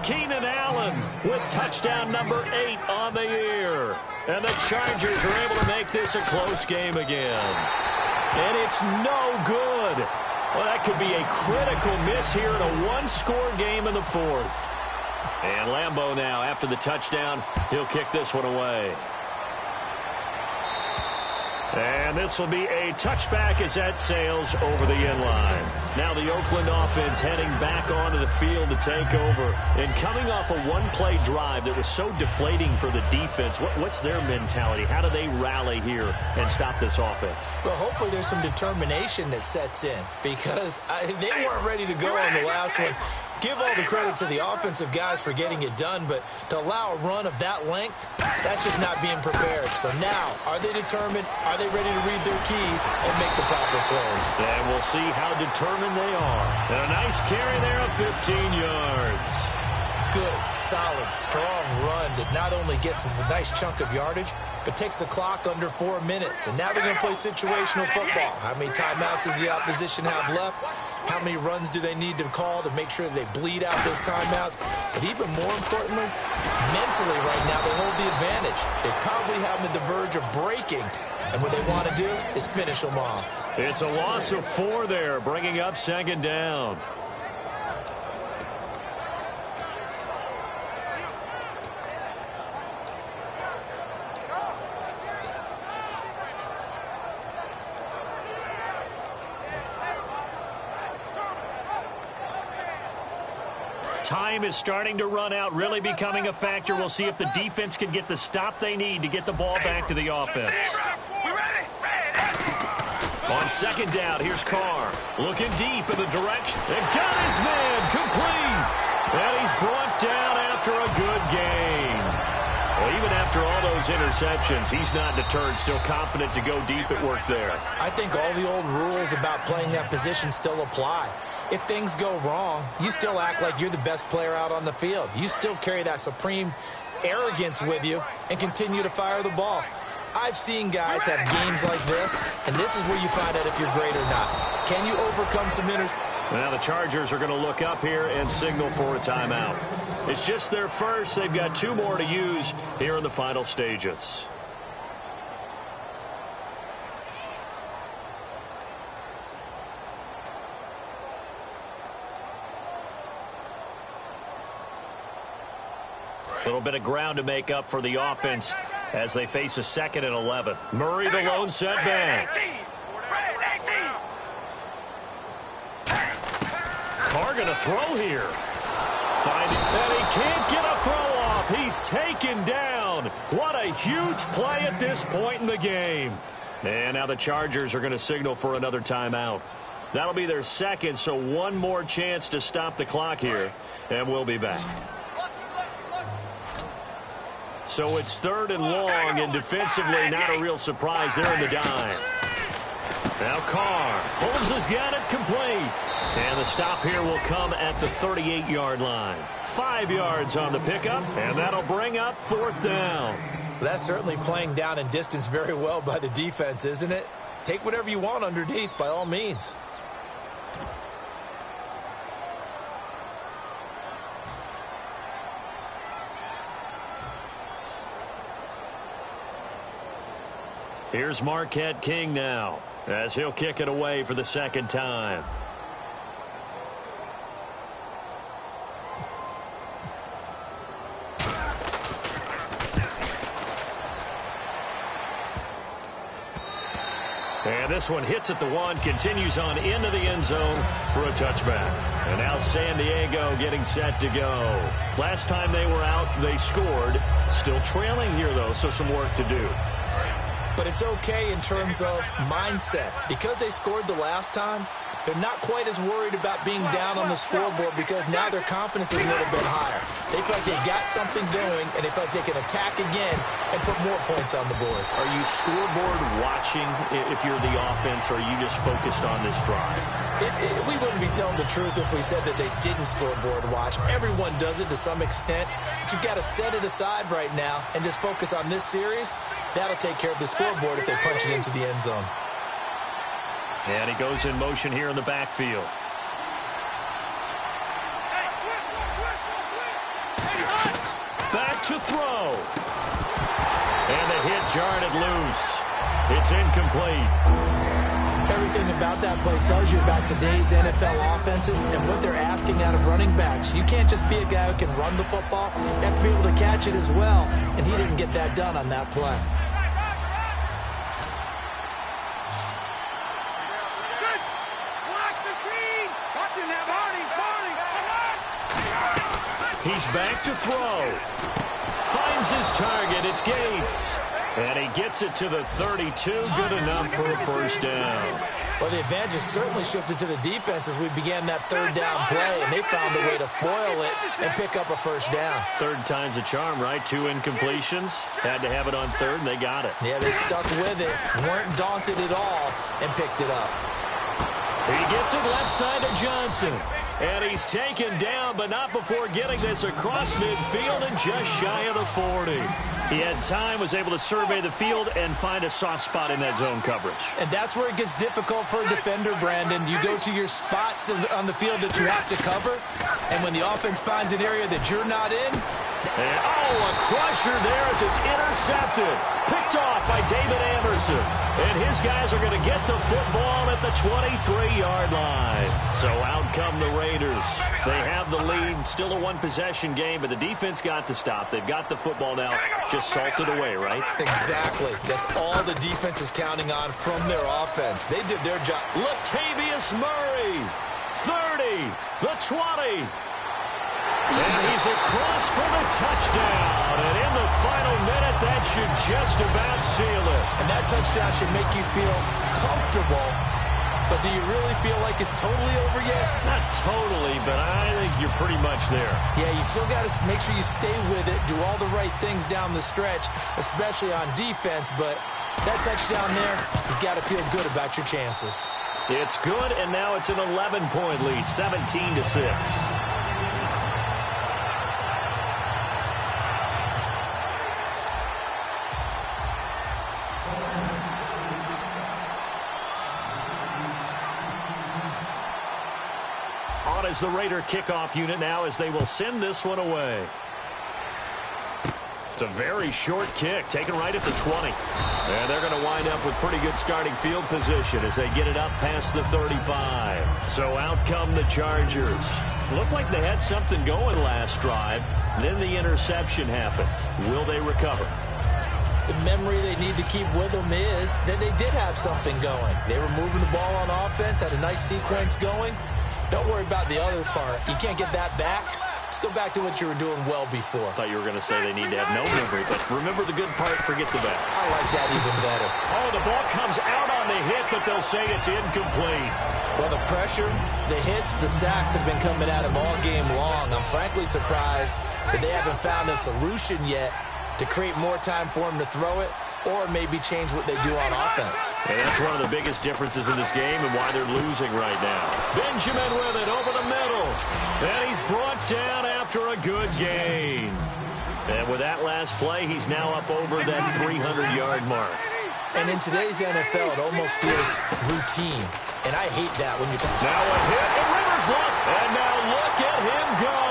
Speaker 1: Keenan Allen with touchdown number 8 on the year. And the Chargers are able to make this a close game again. And it's no good. Well, that could be a critical miss here in a one-score game in the fourth. And Lambeau now, after the touchdown, he'll kick this one away. And this will be a touchback as that sails over the end line. Now the Oakland offense heading back onto the field to take over. And coming off a one-play drive that was so deflating for the defense, what's their mentality? How do they rally here and stop this offense?
Speaker 2: Well, hopefully there's some determination that sets in because they weren't ready to go on the last one. Give all the credit to the offensive guys for getting it done, but to allow a run of that length, that's just not being prepared. So now, are they determined? Are they ready to read their keys and make the proper plays?
Speaker 1: And we'll see how determined they are. And a nice carry there of 15 yards.
Speaker 2: Good, solid, strong run that not only gets a nice chunk of yardage, but takes the clock under 4 minutes. And now they're going to play situational football. How many timeouts does the opposition have left? How many runs do they need to call to make sure that they bleed out those timeouts? But even more importantly, mentally right now, they hold the advantage. They probably have them at the verge of breaking. And what they want to do is finish them off.
Speaker 1: It's a loss of 4 there, bringing up second down. Time is starting to run out, really becoming a factor. We'll see if the defense can get the stop they need to get the ball back to the offense. On second down, here's Carr. Looking deep in the direction. And got his man complete. And he's brought down after a good game. Well, even after all those interceptions, he's not deterred, still confident to go deep at work there.
Speaker 2: I think all the old rules about playing that position still apply. If things go wrong, you still act like you're the best player out on the field. You still carry that supreme arrogance with you and continue to fire the ball. I've seen guys have games like this, and this is where you find out if you're great or not. Can you overcome some
Speaker 1: Now the Chargers are going to look up here and signal for a timeout. It's just their first. They've got 2 more to use here in the final stages. A little bit of ground to make up for the offense as they face a 2nd and 11. Murray the lone setback. Carr going to throw here. And he can't get a throw off. He's taken down. What a huge play at this point in the game. And now the Chargers are going to signal for another timeout. That'll be their second, so one more chance to stop the clock here. And we'll be back. So it's 3rd and long, and defensively not a real surprise there in the dime. Now Carr. Holmes has got it complete. And the stop here will come at the 38-yard line. 5 yards on the pickup, and that'll bring up 4th down.
Speaker 2: That's certainly playing down and distance very well by the defense, isn't it? Take whatever you want underneath, by all means.
Speaker 1: Here's Marquette King now, as he'll kick it away for the 2nd time. And this one hits at the 1, continues on into the end zone for a touchback. And now San Diego getting set to go. Last time they were out, they scored. Still trailing here, though, so some work to do.
Speaker 2: But it's okay in terms of mindset. Because they scored the last time, they're not quite as worried about being down on the scoreboard because now their confidence is a little bit higher. They feel like they've got something going, and they feel like they can attack again and put more points on the board.
Speaker 1: Are you scoreboard watching if you're the offense, or are you just focused on this drive?
Speaker 2: We wouldn't be telling the truth if we said that they didn't scoreboard watch. Everyone does it to some extent. But you've got to set it aside right now and just focus on this series. That'll take care of the scoreboard if they punch it into the end zone.
Speaker 1: And he goes in motion here in the backfield. Back to throw. And the hit jarred it loose. It's incomplete.
Speaker 2: Everything about that play tells you about today's NFL offenses and what they're asking out of running backs. You can't just be a guy who can run the football. You have to be able to catch it as well. And he didn't get that done on that play.
Speaker 1: He's back to throw. Finds his target. It's Gates. And he gets it to the 32. Good enough for a first down.
Speaker 2: Well, the advantage certainly shifted to the defense as we began that third down play, and they found a way to foil it and pick up a first down.
Speaker 1: Third time's a charm, right? 2 incompletions. Had to have it on third, and they got it.
Speaker 2: Yeah, they stuck with it, weren't daunted at all, and picked it up.
Speaker 1: He gets it left side to Johnson. And he's taken down, but not before getting this across midfield and just shy of the 40. He had time, was able to survey the field and find a soft spot in that zone coverage.
Speaker 2: And that's where it gets difficult for a defender, Brandon. You go to your spots on the field that you have to cover, and when the offense finds an area that you're not in.
Speaker 1: And, a crusher there as it's intercepted. Picked off by David Anderson. And his guys are going to get the football at the 23-yard line. So out come the Raiders. They have the lead. Still a one-possession game, but the defense got the stop. They've got the football now. Just salted away, right?
Speaker 2: Exactly. That's all the defense is counting on from their offense. They did their job.
Speaker 1: Latavius Murray, 30, the 20. And he's across for the touchdown. And in the final minute, that should just about seal it.
Speaker 2: And that touchdown should make you feel comfortable. But do you really feel like it's totally over yet?
Speaker 1: Not totally, but I think you're pretty much there.
Speaker 2: Yeah, you've still got to make sure you stay with it, do all the right things down the stretch, especially on defense. But that touchdown there, you've got to feel good about your chances.
Speaker 1: It's good, and now it's an 11-point lead, 17-6. Is the Raider kickoff unit now as they will send this one away. It's a very short kick, taken right at the 20. And they're going to wind up with pretty good starting field position as they get it up past the 35. So out come the Chargers. Looked like they had something going last drive. Then the interception happened. Will they recover?
Speaker 2: The memory they need to keep with them is that they did have something going. They were moving the ball on offense, had a nice sequence going. Don't worry about the other part. You can't get that back. Let's go back to what you were doing well before.
Speaker 1: I thought you were going to say they need to have no memory, but remember the good part, forget the bad.
Speaker 2: I like that even better.
Speaker 1: Oh, the ball comes out on the hit, but they'll say it's incomplete.
Speaker 2: Well, the pressure, the hits, the sacks have been coming at him all game long. I'm frankly surprised that they haven't found a solution yet to create more time for him to throw it, or maybe change what they do on offense.
Speaker 1: And that's one of the biggest differences in this game and why they're losing right now. Benjamin with it over the middle. And he's brought down after a good gain. And with that last play, he's now up over that 300-yard mark.
Speaker 2: And in today's NFL, it almost feels routine. And I hate that when you talk.
Speaker 1: Now a hit, and Rivers lost. And now look at him go.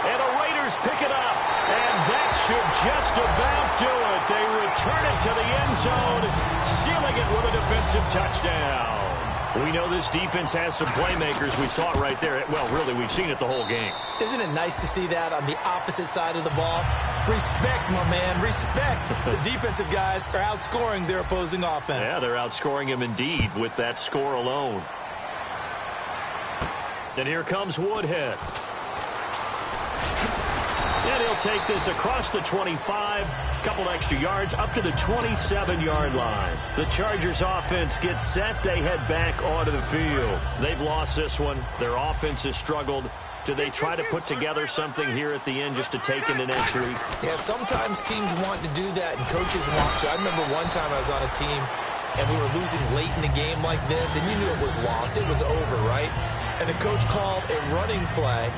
Speaker 1: And the Raiders pick it up. And that should just about do it. They return it to the end zone, sealing it with a defensive touchdown. We know this defense has some playmakers. We saw it right there. Well, really, we've seen it the whole game.
Speaker 2: Isn't it nice to see that on the opposite side of the ball? Respect, my man, respect. The defensive guys are outscoring their opposing offense.
Speaker 1: Yeah, they're outscoring him indeed with that score alone. And here comes Woodhead. And he'll take this across the 25, couple extra yards, up to the 27-yard line. The Chargers offense gets set. They head back onto the field. They've lost this one. Their offense has struggled. Do they try to put together something here at the end just to take in an entry?
Speaker 2: Yeah, sometimes teams want to do that, and coaches want to. I remember one time I was on a team, and we were losing late in the game like this, and you knew it was lost. It was over, right? And the coach called a running play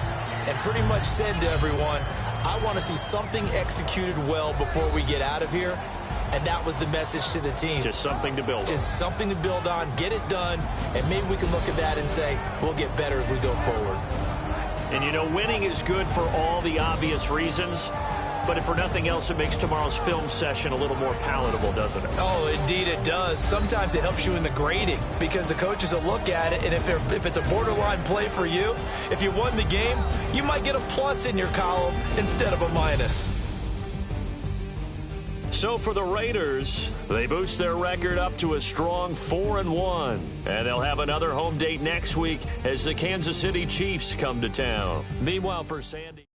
Speaker 2: and pretty much said to everyone, I want to see something executed well before we get out of here. and that was the message to the team.
Speaker 1: Just something to build on.
Speaker 2: Just something to build on, get it done, and maybe we can look at that and say, we'll get better as we go forward.
Speaker 1: And, you know, winning is good for all the obvious reasons, but if for nothing else, it makes tomorrow's film session a little more palatable, doesn't it?
Speaker 2: Oh, indeed it does. Sometimes it helps you in the grading because the coaches will look at it, and if it's a borderline play for you, if you won the game, you might get a plus in your column instead of a minus.
Speaker 1: So for the Raiders, they boost their record up to a strong 4-1. And they'll have another home date next week as the Kansas City Chiefs come to town. Meanwhile, for Sandy.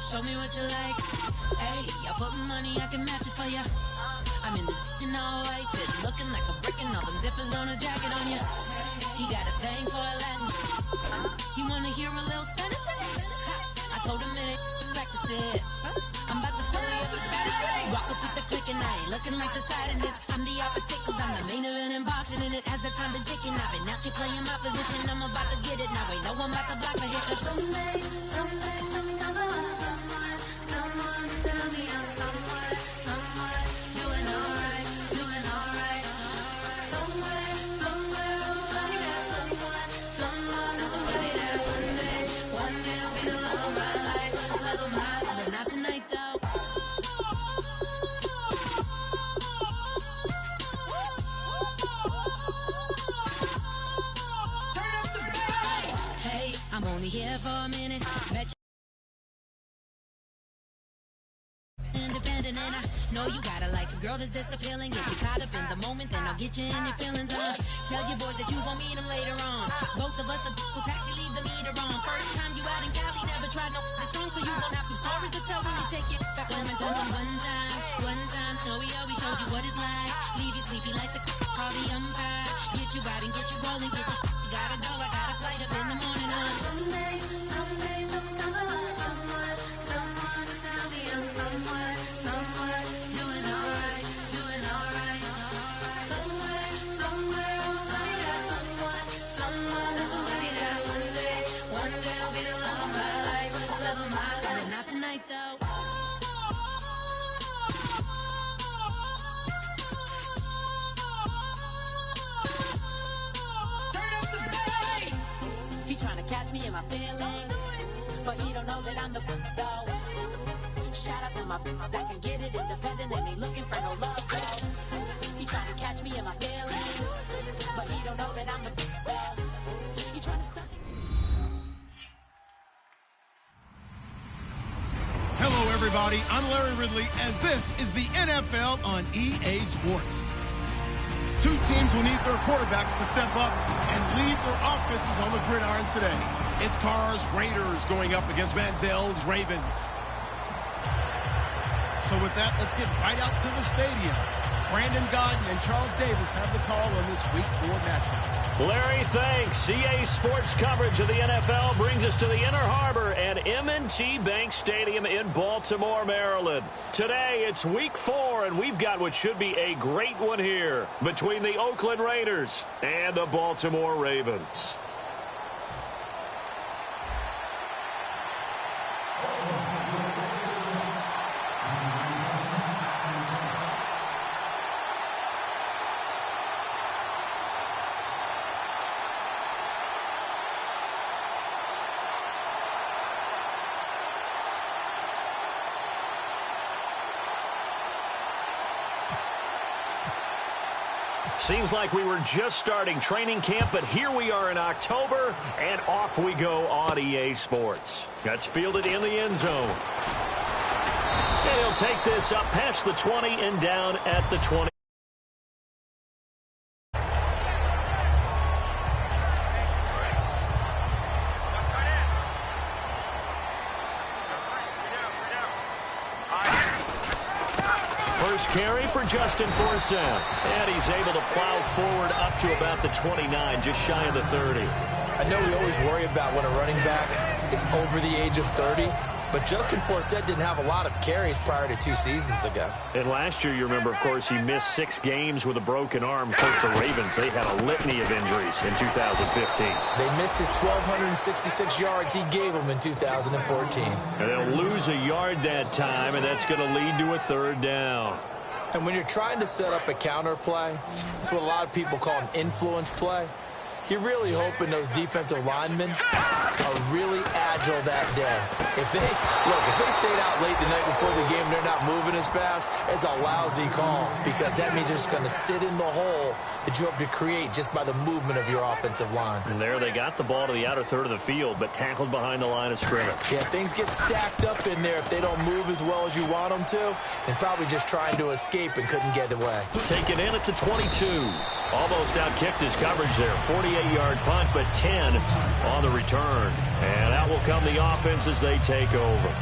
Speaker 3: Show me what you like. Hey, I put money, I can match it for ya. I'm in this all white fit, looking like a brick and all them zippers on a jacket on ya. He got a thing for a Latin. He wanna hear a little Spanish? I told him it ain't practice it. I'm about to fill you up with Spanish. Walk up with the click and I ain't looking like the side in this. I'm the opposite cause I'm the main event in boxing and it has the time been ticking. I've been out here playing my position. I'm about to get it now. Ain't no one about to block the hit cause someday I'm gonna someone tell me I'm someone doing alright. Somewhere, somebody that someone is somebody that one day will be the love of my life, but not tonight though. Hey, I'm only here for a minute. Bet independent and I know you gotta like a girl that's this appealing. Get you caught up in the moment, then I'll get you in your feelings. Tell your boys that you gon' meet them later on. Both of us are so taxi, leave the meter on. First time you out in Cali, never tried no strong, so you gon' have some stories to tell when you take it back. Let me tell them one time, Snowy always showed you what it's like. Leave you sleepy like the call the umpire. Get you out and get you rolling, get you gotta go. I got a flight up in the morning on someday, someone tell me I'm someone doing alright. Somewhere, somebody that somebody that one day will be the love of my life, but not tonight though. He tryna catch me in my feelings, but he don't know that I'm the though. Shout out to my that can get it independent and ain't looking for no love though. He tryna catch me in my feelings, but he don't know that I'm the though. He tryna stop.
Speaker 4: Hello everybody, I'm Larry Ridley and this is the NFL on EA Sports. Two teams will need their quarterbacks to step up and lead their offenses on the gridiron today. It's Carr's Raiders going up against Manziel's Ravens. So with that, let's get right out to the stadium. Brandon Godden and Charles Davis have the call on this Week 4 matchup.
Speaker 1: Larry, thanks. EA Sports coverage of the NFL brings us to the Inner Harbor at M&T Bank Stadium in Baltimore, Maryland. Today, it's Week 4, and we've got what should be a great one here between the Oakland Raiders and the Baltimore Ravens. Seems like we were just starting training camp, but here we are in October, and off we go on EA Sports. That's fielded in the end zone. And he'll take this up past the 20 and down at the 20. carry for Justin Forsett. And he's able to plow forward up to about the 29, just shy of the 30.
Speaker 2: I know we always worry about when a running back is over the age of 30, but Justin Forsett didn't have a lot of carries prior to 2 seasons ago.
Speaker 1: And last year, you remember, of course, he missed 6 games with a broken arm. Of course, the Ravens, they had a litany of injuries in 2015.
Speaker 2: They missed his 1,266 yards he gave them in 2014.
Speaker 1: And they'll lose a yard that time, and that's going to lead to a 3rd down.
Speaker 2: And when you're trying to set up a counter play, it's what a lot of people call an influence play. You're really hoping those defensive linemen are really agile that day. If they stayed out late the night before the game and they're not moving as fast, it's a lousy call because that means they're just going to sit in the hole that you hope to create just by the movement of your offensive line.
Speaker 1: And there they got the ball to the outer third of the field, but tackled behind the line of scrimmage.
Speaker 2: Yeah, things get stacked up in there if they don't move as well as you want them to, and probably just trying to escape and couldn't get away.
Speaker 1: Taken in at the 22. Almost outkicked his coverage there. 48-yard punt, but 10 on the return. And out will come the offense as they take over.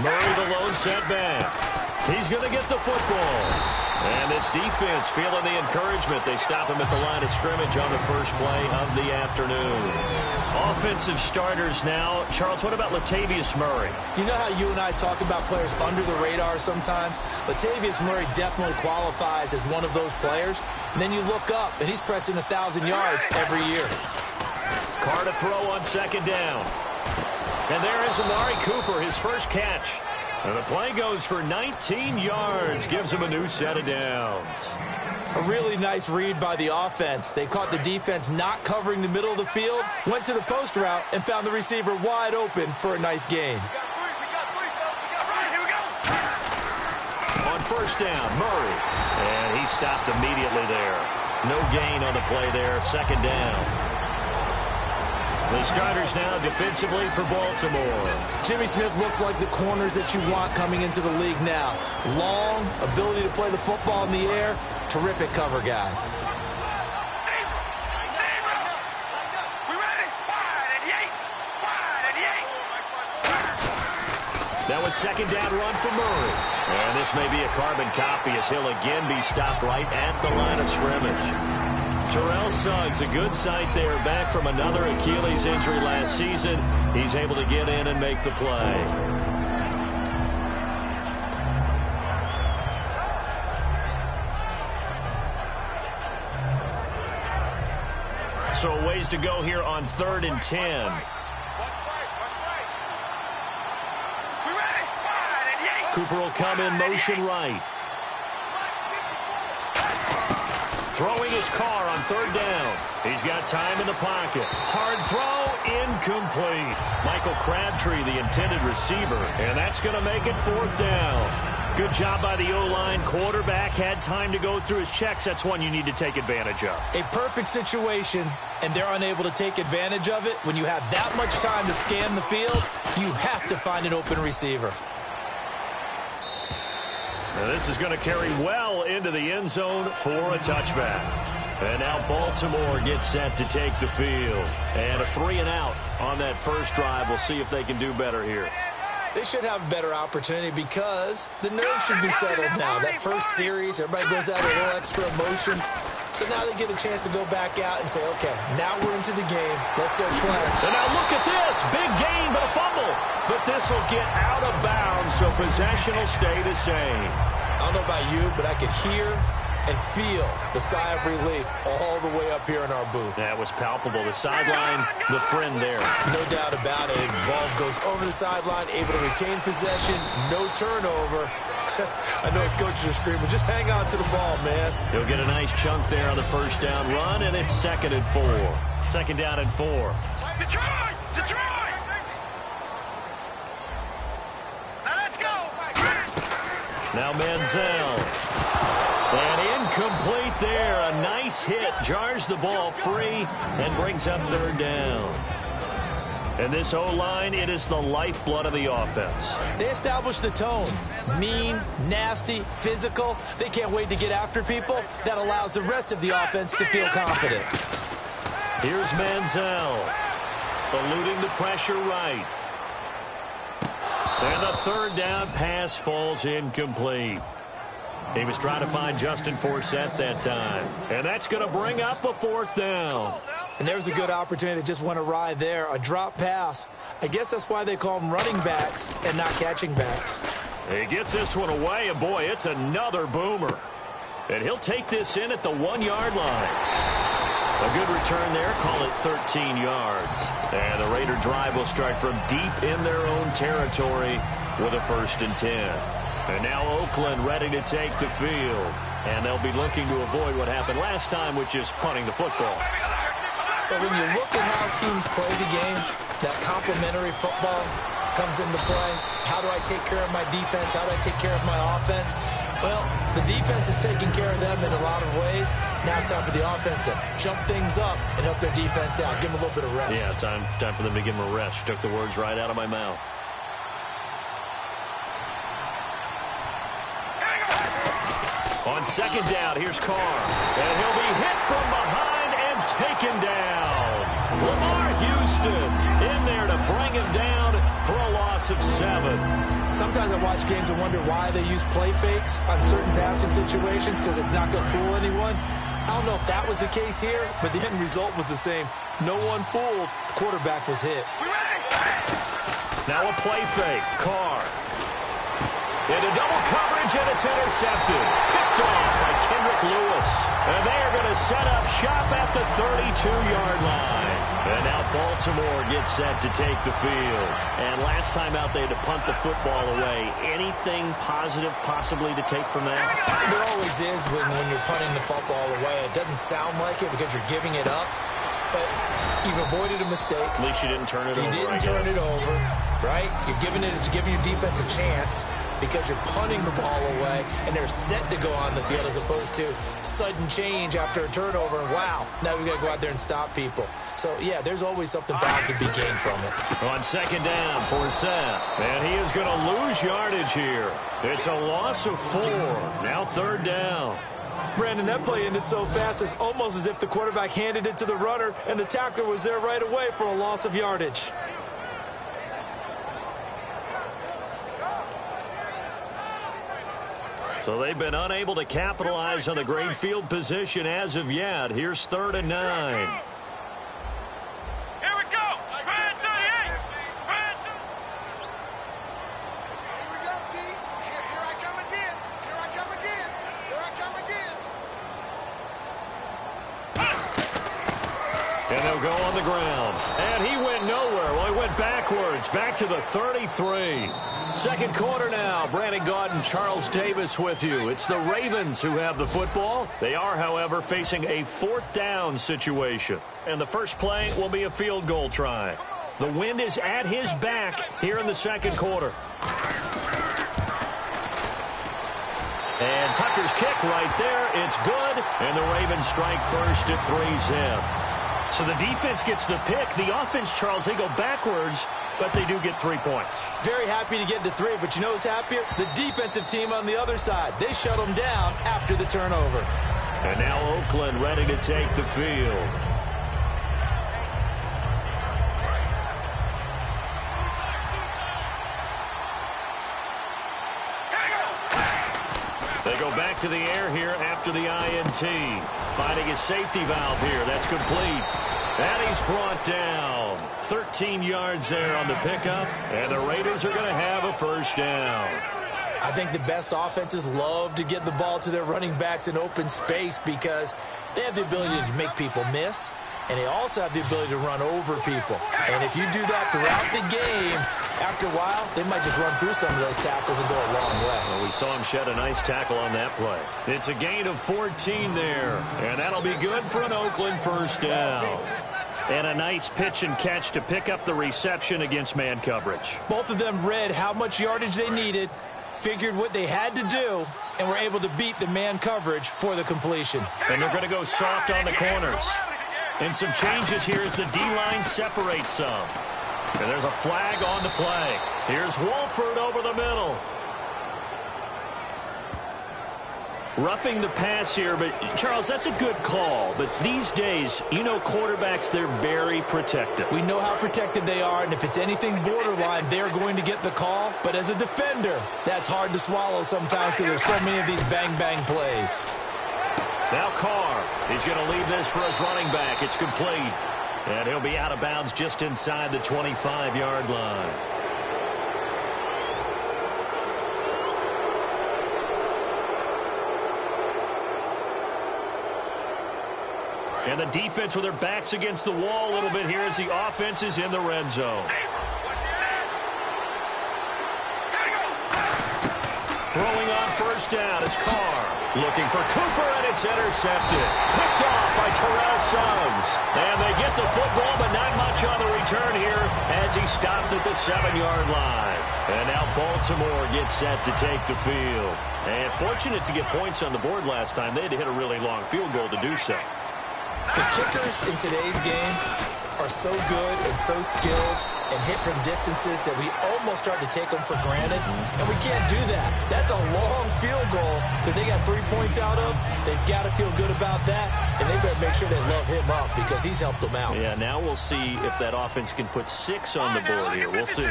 Speaker 1: Murray, the lone setback. He's going to get the football. And this defense feeling the encouragement. They stop him at the line of scrimmage on the first play of the afternoon. Offensive starters now. Charles, what about Latavius Murray?
Speaker 2: You know how you and I talk about players under the radar sometimes? Latavius Murray definitely qualifies as one of those players. And then you look up, and he's pressing 1,000 yards every year.
Speaker 1: Carr to throw on 2nd down. And there is Amari Cooper, his first catch. And the play goes for 19 yards, gives him a new set of downs.
Speaker 2: A really nice read by the offense. They caught the defense not covering the middle of the field, went to the post route, and found the receiver wide open for a nice gain.
Speaker 1: On 1st down, Murray. And he stopped immediately there. No gain on the play there, 2nd down. The starters now defensively for Baltimore.
Speaker 2: Jimmy Smith looks like the corners that you want coming into the league now. Long, ability to play the football in the air, terrific cover guy.
Speaker 1: That was 2nd down run for Murray. And this may be a carbon copy as he'll again be stopped right at the line of scrimmage. Terrell Suggs, a good sight there, back from another Achilles injury last season. He's able to get in and make the play. So a ways to go here on 3rd and 10. Cooper will come in motion right. Throwing his Carr on 3rd down. He's got time in the pocket. Hard throw, incomplete. Michael Crabtree, the intended receiver, and that's going to make it 4th down. Good job by the O-line. Quarterback had time to go through his checks. That's one you need to take advantage of.
Speaker 2: A perfect situation, and they're unable to take advantage of it. When you have that much time to scan the field, you have to find an open receiver.
Speaker 1: And this is going to carry well into the end zone for a touchback. And now Baltimore gets set to take the field. And a 3 and out on that first drive. We'll see if they can do better here.
Speaker 2: They should have a better opportunity because the nerves should be settled now. That first series, everybody goes out a little extra emotion. So now they get a chance to go back out and say, okay, now we're into the game. Let's go play.
Speaker 1: And now look at this. Big gain, but a fumble. But this will get out of bounds, so possession will stay the same.
Speaker 2: I don't know about you, but I could hear and feel the sigh of relief all the way up here in our booth.
Speaker 1: That was palpable. The sideline, the friend there.
Speaker 2: No doubt about it. Ball goes over the sideline, able to retain possession, no turnover. I know his coaches are screaming, just hang on to the ball, man.
Speaker 1: He'll get a nice chunk there on the first down run, and it's 2nd and 4. 2nd down and 4.
Speaker 5: Detroit! Detroit! Now let's go!
Speaker 1: Now Manziel. And incomplete there. A nice hit. Jars the ball free and brings up 3rd down. And this O-line, it is the lifeblood of the offense.
Speaker 2: They established the tone. Mean, nasty, physical. They can't wait to get after people. That allows the rest of the offense to feel confident.
Speaker 1: Here's Manziel. eluding the pressure right. And the third down pass falls incomplete. He was trying to find Justin Forsett that time. And that's going to bring up a fourth down.
Speaker 2: And there's a good opportunity that just went awry there. A drop pass. I guess that's why they call them running backs and not catching backs.
Speaker 1: He gets this one away, and boy, it's another boomer. And he'll take this in at the 1-yard line. A good return there, call it 13 yards. And the Raider drive will start from deep in their own territory with a 1st and 10. And now Oakland ready to take the field. And they'll be looking to avoid what happened last time, which is punting the football.
Speaker 2: But when you look at how teams play the game, that complementary football comes into play. How do I take care of my defense? How do I take care of my offense? Well, the defense is taking care of them in a lot of ways. Now it's time for the offense to jump things up and help their defense out. Give them a little bit of rest.
Speaker 1: Yeah, time for them to give them a rest. Took the words right out of my mouth. On 2nd down, here's Carr. And he'll be hit from behind and taken down. Lamar Houston in there to bring him down for a loss of 7.
Speaker 2: Sometimes I watch games and wonder why they use play fakes on certain passing situations because it's not going to fool anyone. I don't know if that was the case here, but the end result was the same. No one fooled. The quarterback was hit.
Speaker 1: Now a play fake. Carr. Into double coverage, and it's intercepted. Picked off by Kendrick Lewis. And they are going to set up shop at the 32-yard line. And now Baltimore gets set to take the field. And last time out, they had to punt the football away. Anything positive possibly to take from that?
Speaker 2: There always is when you're punting the football away. It doesn't sound like it because you're giving it up. But you've avoided a mistake.
Speaker 1: At least you didn't turn it over.
Speaker 2: You didn't turn it over, right? You're giving your defense a chance because you're punting the ball away, and they're set to go on the field as opposed to sudden change after a turnover. And wow, now we got to go out there and stop people. So, yeah, there's always something bad to be gained from it.
Speaker 1: On 2nd down, Forsett. And he is going to lose yardage here. It's a loss of 4. Now 3rd down.
Speaker 2: Brandon, that play ended so fast, it's almost as if the quarterback handed it to the runner, and the tackler was there right away for a loss of yardage.
Speaker 1: So they've been unable to capitalize on the great field position as of yet. Here's 3rd and 9.
Speaker 5: Here we go. Red 38. Red.
Speaker 6: Here we go, D. Here I come again. Here I come again. Here I come again.
Speaker 1: And they'll go on the ground. And he went nowhere. Well, he went backwards, back to the 33. 2nd quarter now. Brandon Gaudin, Charles Davis with you. It's the Ravens who have the football. They are, however, facing a 4th down situation. And the first play will be a field goal try. The wind is at his back here in the 2nd quarter. And Tucker's kick right there. It's good. And the Ravens strike first at 3-zip. So the defense gets the pick. The offense, Charles, they go backwards, but they do get 3 points.
Speaker 2: Very happy to get to 3, but you know who's happier? The defensive team on the other side. They shut them down after the turnover.
Speaker 1: And now Oakland ready to take the field. They go back to the air here after the INT. Finding his safety valve here. That's complete. And he's brought down. 13 yards there on the pickup. And the Raiders are going to have a 1st down.
Speaker 2: I think the best offenses love to get the ball to their running backs in open space because they have the ability to make people miss. And they also have the ability to run over people. And if you do that throughout the game, after a while, they might just run through some of those tackles and go a long way.
Speaker 1: Well, we saw him shed a nice tackle on that play. It's a gain of 14 there. And that'll be good for an Oakland 1st down. And a nice pitch and catch to pick up the reception against man coverage.
Speaker 2: Both of them read how much yardage they needed, figured what they had to do, and were able to beat the man coverage for the completion.
Speaker 1: And they're going to go soft on the corners. And some changes here as the D-line separates some. And there's a flag on the play. Here's Wolford over the middle. Roughing the pass here, but Charles, that's a good call. But these days, you know quarterbacks, they're very protective.
Speaker 2: We know how protected they are, and if it's anything borderline, they're going to get the call. But as a defender, that's hard to swallow sometimes because there's so many of these bang-bang plays.
Speaker 1: Now Carr, he's going to leave this for his running back. It's complete. And he'll be out of bounds just inside the 25-yard line. And the defense with their backs against the wall a little bit here as the offense is in the red zone. Throwing on first down is Carr. Looking for Cooper, and it's intercepted. Picked off by Terrell Suggs. And they get the football, but not much on the return here as he stopped at the 7-yard line. And now Baltimore gets set to take the field. And fortunate to get points on the board last time. They had to hit a really long field goal to do so.
Speaker 2: The kickers in today's game are so good and so skilled and hit from distances that we almost start to take them for granted, and we can't do that. That's a long field goal that they got 3 points out of. They've got to feel good about that, and they better make sure they love him up because he's helped them out.
Speaker 1: Yeah, now we'll see if that offense can put 6 on the board here. We'll see.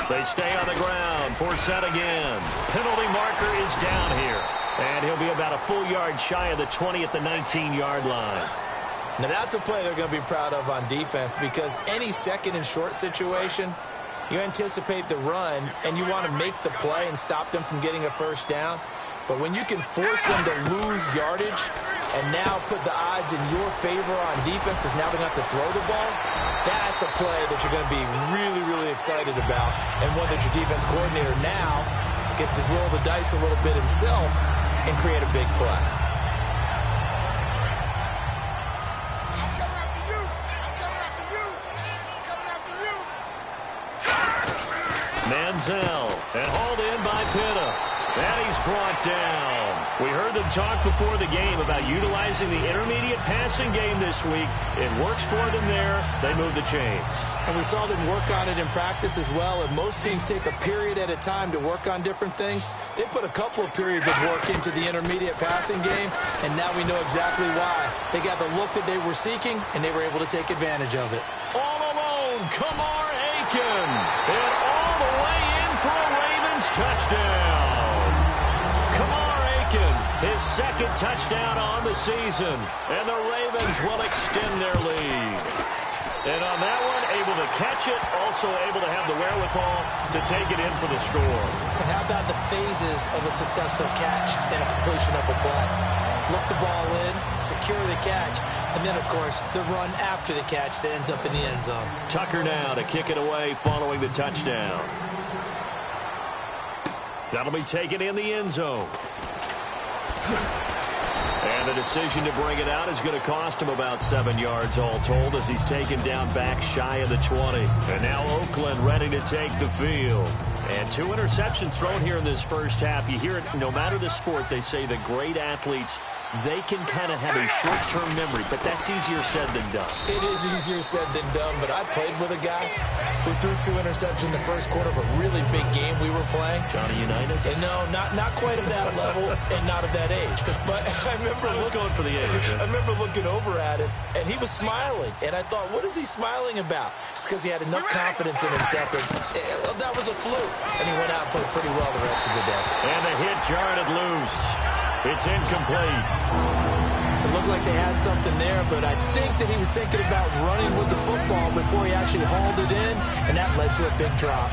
Speaker 1: They stay on the ground. Force set again. Penalty marker is down here. And he'll be about a full yard shy of the 20 at the 19-yard line.
Speaker 2: Now that's a play they're going to be proud of on defense because any second and short situation, you anticipate the run and you want to make the play and stop them from getting a first down. But when you can force them to lose yardage and now put the odds in your favor on defense because now they're going to have to throw the ball, that's a play that you're going to be really, really excited about and one that your defense coordinator now gets to roll the dice a little bit himself and create a big play.
Speaker 6: I'm coming after you. I'm coming after you. I'm coming after you.
Speaker 1: Manziel, and hauled in by Pitta. And he's brought down. We heard them talk before the game about utilizing the intermediate passing game this week. It works for them there. They move the chains.
Speaker 2: And we saw them work on it in practice as well. And most teams take a period at a time to work on different things. They put a couple of periods of work into the intermediate passing game, and now we know exactly why. They got the look that they were seeking, and they were able to take advantage of it.
Speaker 1: All alone, Kamar Aiken. And all the way in for a Ravens touchdown. Kamar Aiken, his second touchdown on the season. And the Ravens will extend their lead. And on that one, able to catch it, also able to have the wherewithal to take it in for the score.
Speaker 2: And how about the phases of a successful catch and a completion of a play? Look the ball in, secure the catch, and then, of course, the run after the catch that ends up in the end zone.
Speaker 1: Tucker now to kick it away following the touchdown. That'll be taken in the end zone. And the decision to bring it out is going to cost him about 7 yards all told as he's taken down back shy of the 20. And now Oakland ready to take the field. And 2 interceptions thrown here in this first half. You hear it, no matter the sport, they say the great athletes, they can kind of have a short-term memory, but that's easier said than done.
Speaker 2: It is easier said than done, but I played with a guy who threw 2 interceptions in the first quarter of a really big game we were playing.
Speaker 1: Johnny Unitas?
Speaker 2: And no, not quite of that level and not of that age. But I remember
Speaker 1: going for the age.
Speaker 2: I remember looking over at him, and he was smiling. And I thought, what is he smiling about? It's because he had enough confidence in himself that that was a fluke. And he went out and played pretty well the rest of the day.
Speaker 1: And the hit jarred it loose. It's incomplete.
Speaker 2: It looked like they had something there, but I think that he was thinking about running with the football before he actually hauled it in, and that led to a big drop.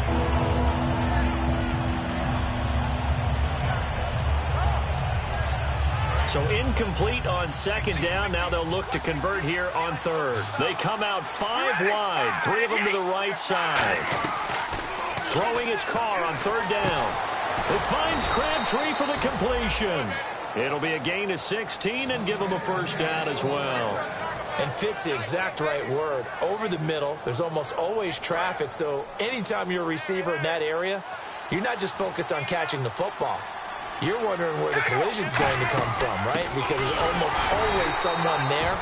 Speaker 1: So incomplete on second down. Now they'll look to convert here on third. They come out 5 wide, 3 of them to the right side. Throwing his car on third down. It finds Crabtree for the completion. It'll be a gain of 16 and give him a first down as well.
Speaker 2: And fits the exact right word. Over the middle, there's almost always traffic, so anytime you're a receiver in that area, you're not just focused on catching the football. You're wondering where the collision's going to come from, right? Because there's almost always someone there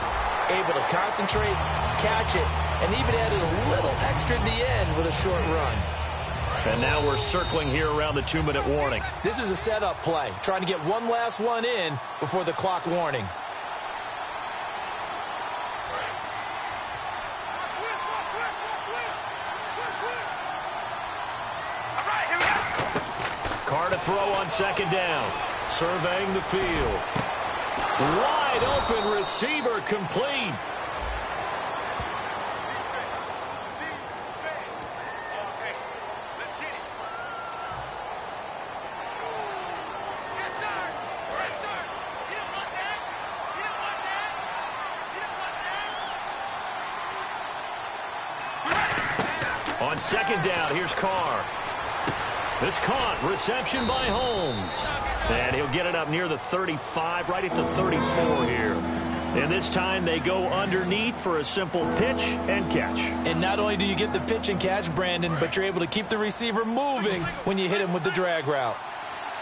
Speaker 2: able to concentrate, catch it, and even added a little extra at the end with a short run.
Speaker 1: And now we're circling here around the 2-minute warning.
Speaker 2: This is a setup play, trying to get one last one in before the clock warning.
Speaker 1: Carr to throw on second down. Surveying the field. Wide open receiver complete. On second down, here's Carr. It's caught. Reception by Holmes. And he'll get it up near the 35, right at the 34 here. And this time they go underneath for a simple pitch and catch.
Speaker 2: And not only do you get the pitch and catch, Brandon, but you're able to keep the receiver moving when you hit him with the drag route.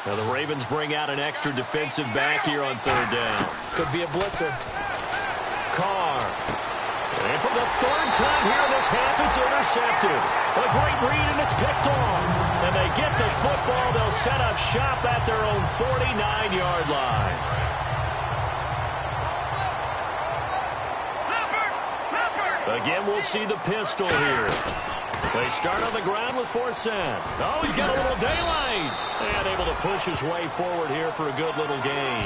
Speaker 1: Now the Ravens bring out an extra defensive back here on third down.
Speaker 2: Could be a blitzer.
Speaker 1: Carr. And for the third time here in this half, it's intercepted. A great read, and it's picked off. And they get the football. They'll set up shop at their own 49-yard line. Again, we'll see the pistol here. They start on the ground with Forsett. Oh, he's got a little daylight. And able to push his way forward here for a good little gain.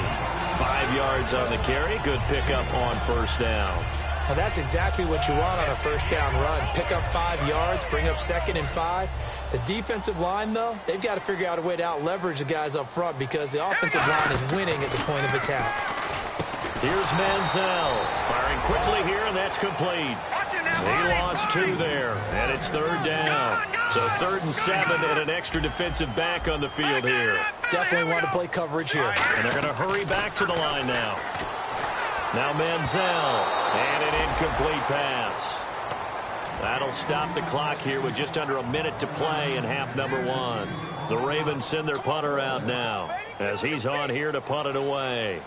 Speaker 1: 5 yards on the carry. Good pickup on first down.
Speaker 2: Now that's exactly what you want on a first down run. Pick up 5 yards, bring up 2nd and 5. The defensive line, though, they've got to figure out a way to out-leverage the guys up front because the offensive line is winning at the point of attack.
Speaker 1: Here's Manziel. Firing quickly here, and that's complete. He lost 2 there, and it's third down. So 3rd and 7 and an extra defensive back on the field here.
Speaker 2: Definitely want to play coverage here.
Speaker 1: And they're going to hurry back to the line now. Now Manziel, and an incomplete pass. That'll stop the clock here with just under a minute to play in half number 1. The Ravens send their punter out now as he's on here to punt it away.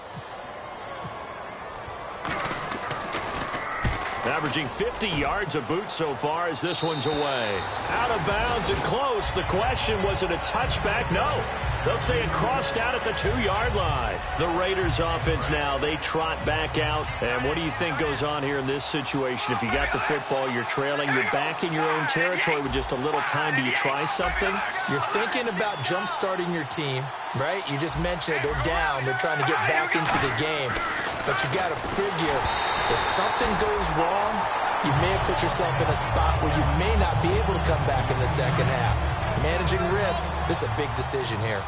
Speaker 1: Averaging 50 yards a boot so far as this one's away. Out of bounds and close. The question, was it a touchback? No. They'll say it crossed out at the 2-yard line. The Raiders offense now, they trot back out. And what do you think goes on here in this situation? If you got the football, you're trailing, you're back in your own territory with just a little time. Do you try something?
Speaker 2: You're thinking about jump-starting your team, right? You just mentioned it. They're down. They're trying to get back into the game. But you got to figure, if something goes wrong, you may have put yourself in a spot where you may not be able to come back in the second half. Managing risk, this is a big decision here.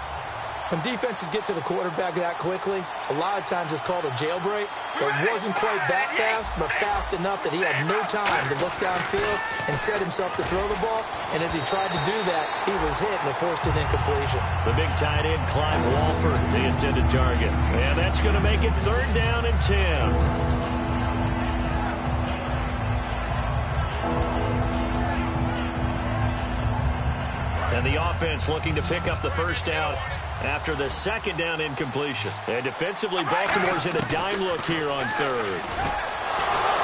Speaker 2: When defenses get to the quarterback that quickly, a lot of times it's called a jailbreak. It wasn't quite that fast, but fast enough that he had no time to look downfield and set himself to throw the ball. And as he tried to do that, he was hit and it forced an incompletion.
Speaker 1: The big tight end, Clyde Walford, the intended target. And that's going to make it 3rd down and 10. And the offense looking to pick up the first down after the 2nd down incompletion. And defensively, Baltimore's in a dime look here on 3rd.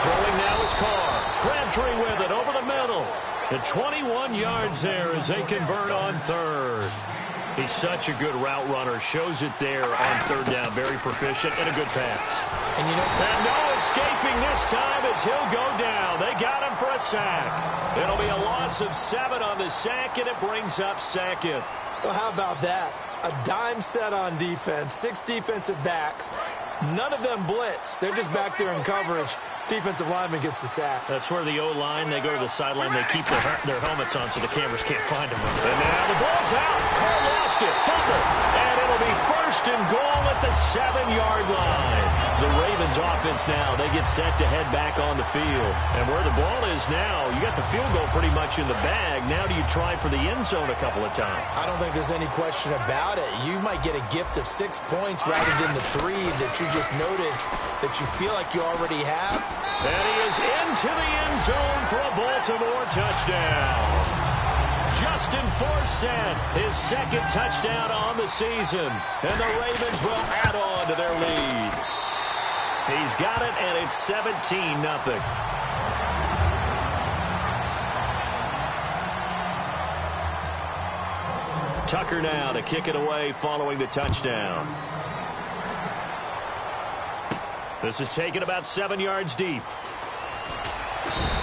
Speaker 1: Throwing now is Carr. Crabtree with it over the middle. And 21 yards there as they convert on 3rd. He's such a good route runner. Shows it there on 3rd down. Very proficient and a good pass.
Speaker 2: And
Speaker 1: no escaping this time as he'll go down. They got him for a sack. It'll be a loss of 7 on the sack, and it brings up 2nd.
Speaker 2: Well, how about that? A dime set on defense, 6 defensive backs. None of them blitz. They're just back there in coverage. Defensive lineman gets the sack.
Speaker 1: That's where the O-line, they go to the sideline, they keep their helmets on so the cameras can't find them. And now the ball's out. Carr lost it. Fumble. And it'll be 1st and goal at the 7-yard line. The Ravens offense now, they get set to head back on the field. And where the ball is now, you got the field goal pretty much in the bag. Now do you try for the end zone a couple of times?
Speaker 2: I don't think there's any question about it. You might get a gift of 6 points rather than the 3 that you just noted that you feel like you already have.
Speaker 1: And he is into the end zone for a Baltimore touchdown. Justin Forsett, his 2nd touchdown on the season. And the Ravens will add on to their lead. He's got it, and it's 17-0. Tucker now to kick it away following the touchdown. This is taken about 7 yards deep.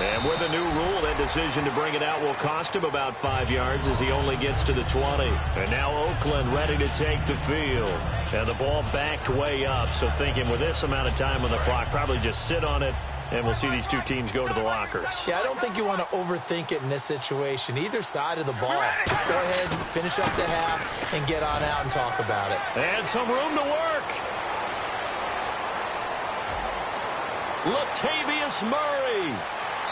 Speaker 1: And with a new rule, that decision to bring it out will cost him about 5 yards as he only gets to the 20. And now Oakland ready to take the field. And the ball backed way up, so thinking with this amount of time on the clock, probably just sit on it, and we'll see these two teams go to the lockers.
Speaker 2: Yeah, I don't think you want to overthink it in this situation. Either side of the ball. Just go ahead and finish up the half and get on out and talk about it.
Speaker 1: And some room to work. Latavius Murray.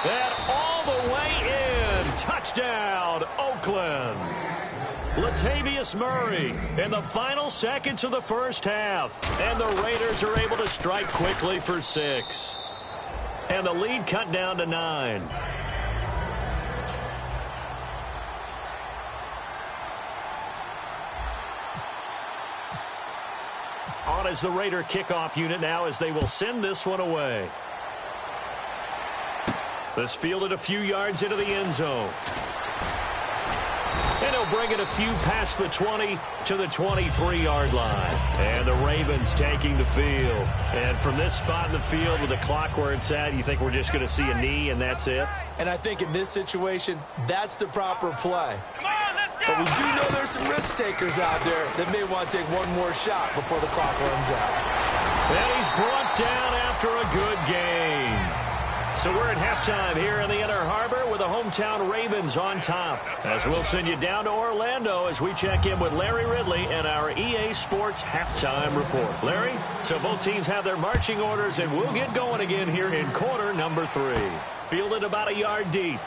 Speaker 1: And all the way in. Touchdown, Oakland. Latavius Murray in the final seconds of the first half. And the Raiders are able to strike quickly for 6. And the lead cut down to 9. On as the Raider kickoff unit now as they will send this one away. This fielded a few yards into the end zone. And he'll bring it a few past the 20 to the 23-yard line. And the Ravens taking the field. And from this spot in the field with the clock where it's at, you think we're just going to see a knee and that's it?
Speaker 2: And I think in this situation, that's the proper play. But we do know there's some risk takers out there that may want to take one more shot before the clock runs out.
Speaker 1: And he's brought down after a good game. So we're at halftime here in the Inner Harbor with the hometown Ravens on top. As we'll send you down to Orlando as we check in with Larry Ridley and our EA Sports halftime report. Larry, so both teams have their marching orders, and we'll get going again here in quarter number 3. Fielded about a yard deep.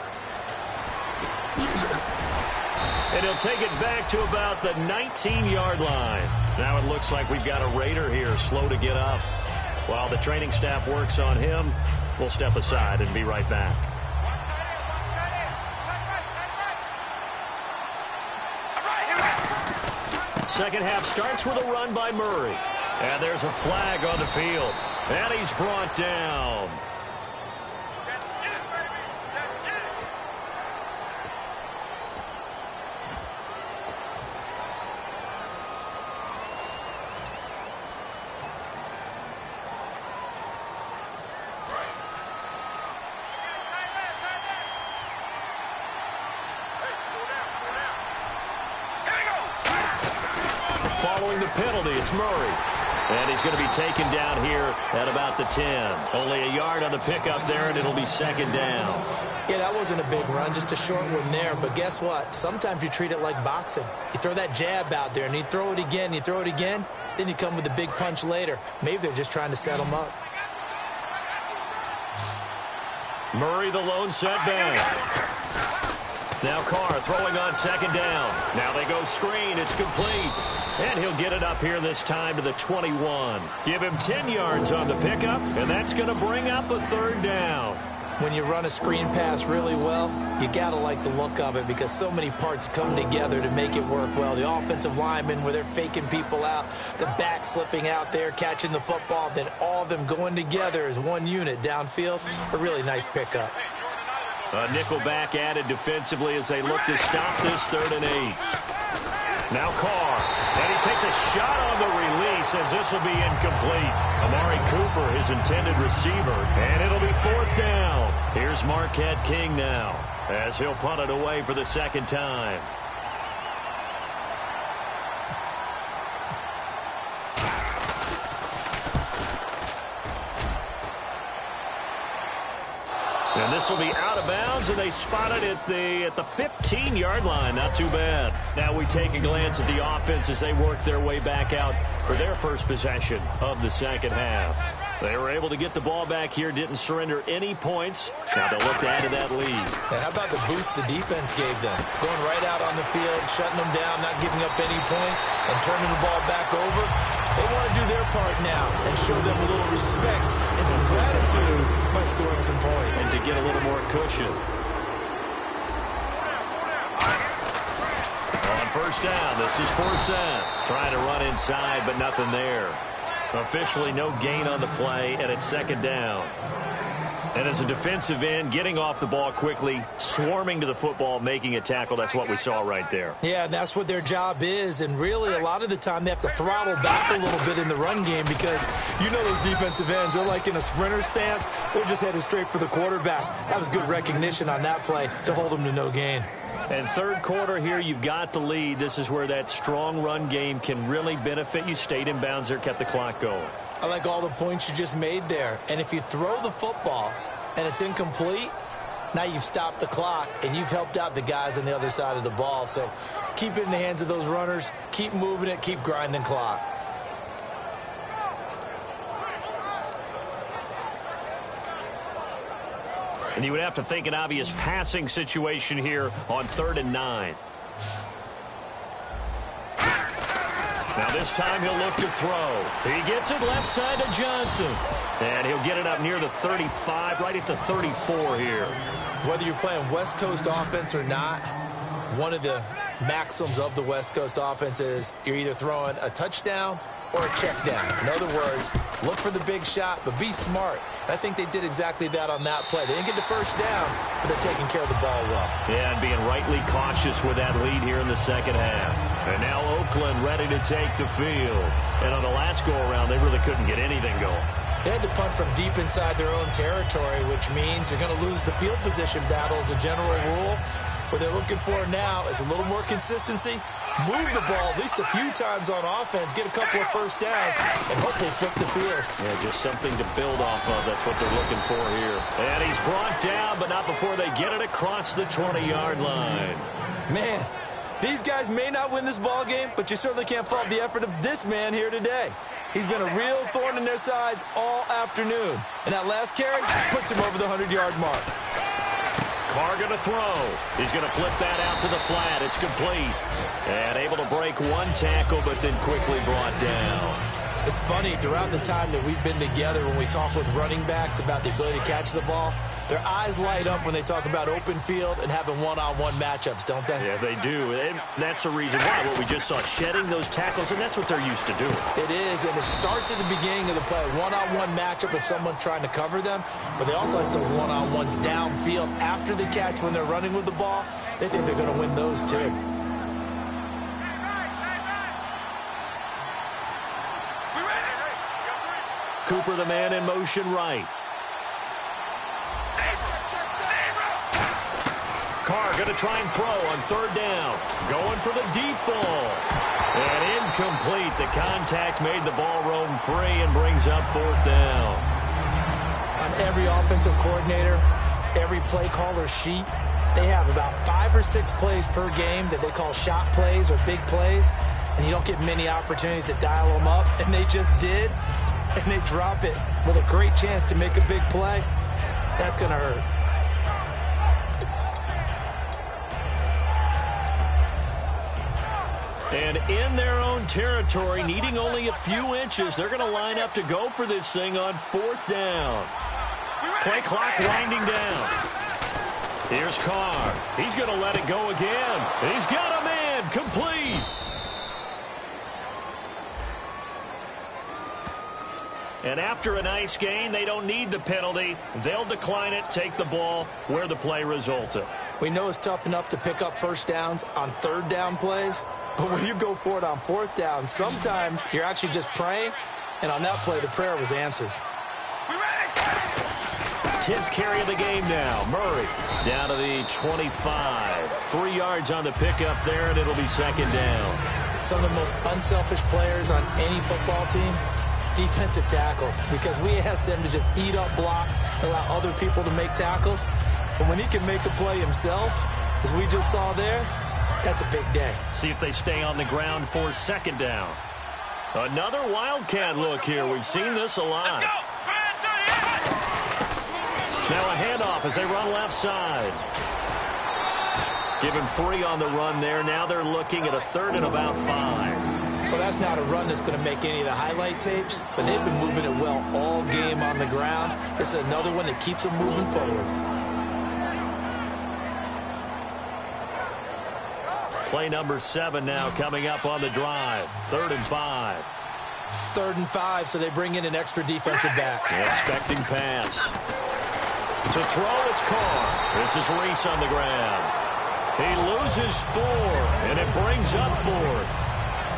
Speaker 1: And he'll take it back to about the 19-yard line. Now it looks like we've got a Raider here slow to get up. While the training staff works on him, we'll step aside and be right back. Second half starts with a run by Murray. And there's a flag on the field. And he's brought down. Following the penalty, it's Murray. And he's going to be taken down here at about the 10. Only a yard on the pickup there, and it'll be second down.
Speaker 2: Yeah, that wasn't a big run, just a short one there. But guess what? Sometimes you treat it like boxing. You throw that jab out there, and you throw it again, then you come with a big punch later. Maybe they're just trying to set him up.
Speaker 1: Murray, the lone setback. Now Carr throwing on second down. Now they go screen. It's complete. And he'll get it up here this time to the 21. Give him 10 yards on the pickup, and that's going to bring up a third down.
Speaker 2: When you run a screen pass really well, you got to like the look of it because so many parts come together to make it work well. The offensive linemen, where they're faking people out, the back slipping out there, catching the football, then all of them going together as one unit downfield. A really nice pickup.
Speaker 1: A nickel back added defensively as they look to stop this 3rd and 8. Now Carr, and he takes a shot on the release as this will be incomplete. Amari Cooper, his intended receiver, and it'll be 4th down. Here's Marquette King now as he'll punt it away for the second time. And this will be out of bounds, and they spot it at the 15-yard line. Not too bad. Now we take a glance at the offense as they work their way back out for their first possession of the second half. They were able to get the ball back here, didn't surrender any points. Now they'll look to add to that lead.
Speaker 2: And how about the boost the defense gave them? Going right out on the field, shutting them down, not giving up any points, and turning the ball back over. They want to do their part now and show them a little respect and some gratitude by scoring some points.
Speaker 1: And to get a little more cushion. On first down, this is Forsett. Trying to run inside, but nothing there. Officially no gain on the play, and it's second down. And as a defensive end, getting off the ball quickly, swarming to the football, making a tackle, that's what we saw right there.
Speaker 2: Yeah, and that's what their job is. And really, a lot of the time, they have to throttle back a little bit in the run game because you know those defensive ends, they're like in a sprinter stance. They're just headed straight for the quarterback. That was good recognition on that play to hold them to no gain.
Speaker 1: And third quarter here, you've got the lead. This is where that strong run game can really benefit you. Stayed in bounds there, kept the clock going.
Speaker 2: I like all the points you just made there. And if you throw the football and it's incomplete, now you've stopped the clock and you've helped out the guys on the other side of the ball. So keep it in the hands of those runners. Keep moving it. Keep grinding clock.
Speaker 1: And you would have to think an obvious passing situation here on 3rd and 9. Now this time he'll look to throw. He gets it left side to Johnson. And he'll get it up near the 35, right at the 34 here.
Speaker 2: Whether you're playing West Coast offense or not, one of the maxims of the West Coast offense is you're either throwing a touchdown or a check down. In other words, look for the big shot, but be smart. And I think they did exactly that on that play. They didn't get the first down, but they're taking care of the ball well.
Speaker 1: Yeah, and being rightly cautious with that lead here in the second half. And now Oakland ready to take the field. And on the last go-around, they really couldn't get anything going.
Speaker 2: They had to punt from deep inside their own territory, which means you're going to lose the field position battle as a general rule. What they're looking for now is a little more consistency. Move the ball at least a few times on offense, get a couple of first downs, and hopefully flip the field.
Speaker 1: Yeah, just something to build off of. That's what they're looking for here. And he's brought down, but not before they get it across the 20-yard line.
Speaker 2: Man, these guys may not win this ball game, but you certainly can't fault the effort of this man here today. He's been a real thorn in their sides all afternoon. And that last carry puts him over the 100-yard mark.
Speaker 1: Carr going to throw. He's going to flip that out to the flat. It's complete. And able to break one tackle, but then quickly brought down.
Speaker 2: It's funny, throughout the time that we've been together, when we talk with running backs about the ability to catch the ball, their eyes light up when they talk about open field and having one-on-one matchups, don't they?
Speaker 1: Yeah, they do. And that's the reason why. What we just saw, shedding those tackles, and that's what they're used to doing.
Speaker 2: It is, and it starts at the beginning of the play. One-on-one matchup if someone's trying to cover them, but they also like those one-on-ones downfield after the catch when they're running with the ball. They think they're going to win those too.
Speaker 1: Cooper, the man in motion right. Carr going to try and throw on 3rd down. Going for the deep ball. And incomplete. The contact made the ball roam free and brings up 4th down.
Speaker 2: On every offensive coordinator, every play caller sheet, they have about 5 or 6 plays per game that they call shot plays or big plays. And you don't get many opportunities to dial them up. And they just did. And they drop it with a great chance to make a big play. That's going to hurt.
Speaker 1: And in their own territory, needing only a few inches, they're going to line up to go for this thing on 4th down. Play clock winding down. Here's Carr. He's going to let it go again. He's got a man complete. And after a nice gain, they don't need the penalty. They'll decline it, take the ball where the play resulted.
Speaker 2: We know it's tough enough to pick up first downs on 3rd down plays, but when you go for it on 4th down, sometimes you're actually just praying, and on that play, the prayer was answered.
Speaker 1: 10th carry of the game now. Murray down to the 25. 3 yards on the pickup there, and it'll be 2nd down.
Speaker 2: Some of the most unselfish players on any football team, defensive tackles, because we ask them to just eat up blocks and allow other people to make tackles. But when he can make a play himself, as we just saw there, that's a big day.
Speaker 1: See if they stay on the ground for 2nd down. Another Wildcat look here. We've seen this a lot. Now a handoff as they run left side. Give him 3 on the run there. Now they're looking at a 3rd and about 5.
Speaker 2: Well, that's not a run that's going to make any of the highlight tapes, but they've been moving it well all game on the ground. This is another one that keeps them moving forward.
Speaker 1: Play number 7 now coming up on the drive. 3rd and 5.
Speaker 2: 3rd and 5, so they bring in an extra defensive back.
Speaker 1: Expecting pass. To throw, it's Carr. This is Reese on the ground. He loses 4, and it brings up 4th.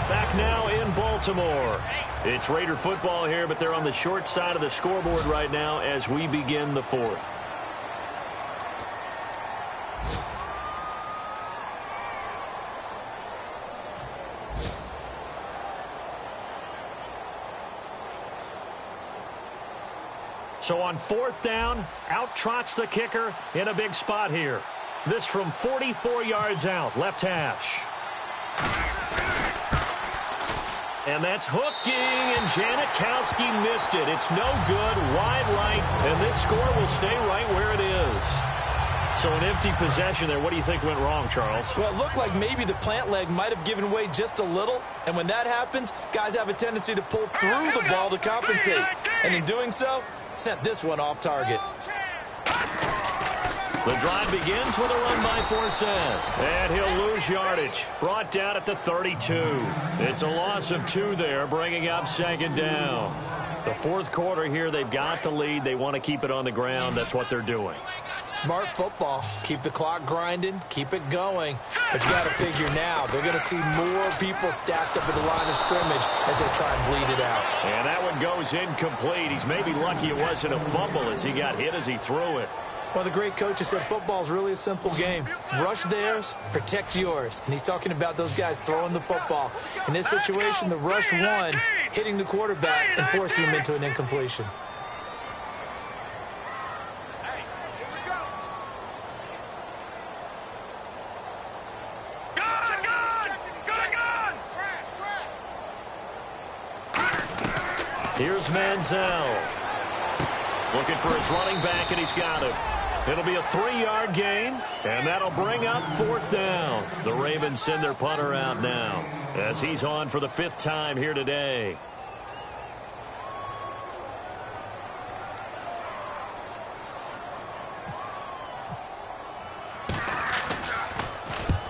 Speaker 1: Back now in Baltimore. It's Raider football here, but they're on the short side of the scoreboard right now as we begin the 4th. So on 4th down, out trots the kicker in a big spot here. This from 44 yards out, left hash. And that's hooking, and Janikowski missed it. It's no good, wide right, and this score will stay right where it is. So an empty possession there. What do you think went wrong, Charles?
Speaker 2: Well, it looked like maybe the plant leg might have given way just a little, and when that happens, guys have a tendency to pull through the ball to compensate. And in doing so, sent this one off target.
Speaker 1: The drive begins with a run by Forsett. And he'll lose yardage. Brought down at the 32. It's a loss of 2 there, bringing up 2nd down. The 4th quarter here, they've got the lead. They want to keep it on the ground. That's what they're doing.
Speaker 2: Smart football. Keep the clock grinding. Keep it going. But you got to figure now, they're going to see more people stacked up at the line of scrimmage as they try and bleed it out.
Speaker 1: And that one goes incomplete. He's maybe lucky it wasn't a fumble as he got hit as he threw it.
Speaker 2: Well, the great coach has said football is really a simple game. Rush theirs, protect yours. And he's talking about those guys throwing the football. In this situation, the rush won, hitting the quarterback and forcing him into an incompletion.
Speaker 6: Hey, here we go. Crash.
Speaker 1: Here's Manziel. Looking for his running back, and he's got it. It'll be a 3-yard gain, and that'll bring up 4th down. The Ravens send their punter out now as he's on for the 5th time here today.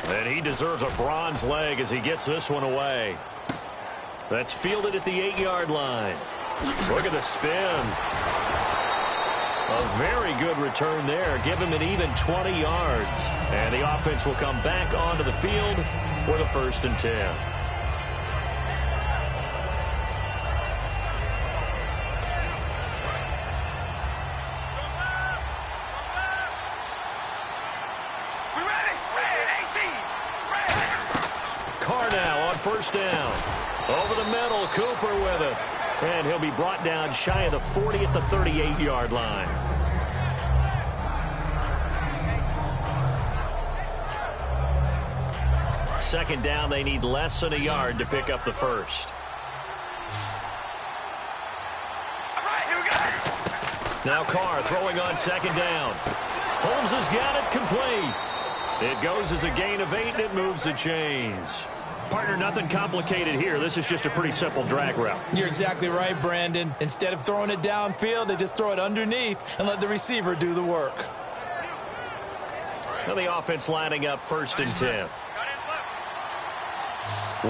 Speaker 1: And he deserves a bronze leg as he gets this one away. That's fielded at the 8-yard line. Look at the spin. A very good return there. Give him an even 20 yards. And the offense will come back onto the field for the 1st and 10. Carr now on 1st down. Over the middle, Cooper with it. And he'll be brought down shy of the 40 at the 38-yard line. Second down, they need less than a yard to pick up the 1st. Now Carr throwing on 2nd down. Holmes has got it complete. It goes as a gain of 8, and it moves the chains. Partner, nothing complicated here. This is just a pretty simple drag route.
Speaker 2: You're exactly right, Brandon. Instead of throwing it downfield, they just throw it underneath and let the receiver do the work.
Speaker 1: Now the offense lining up 1st and 10.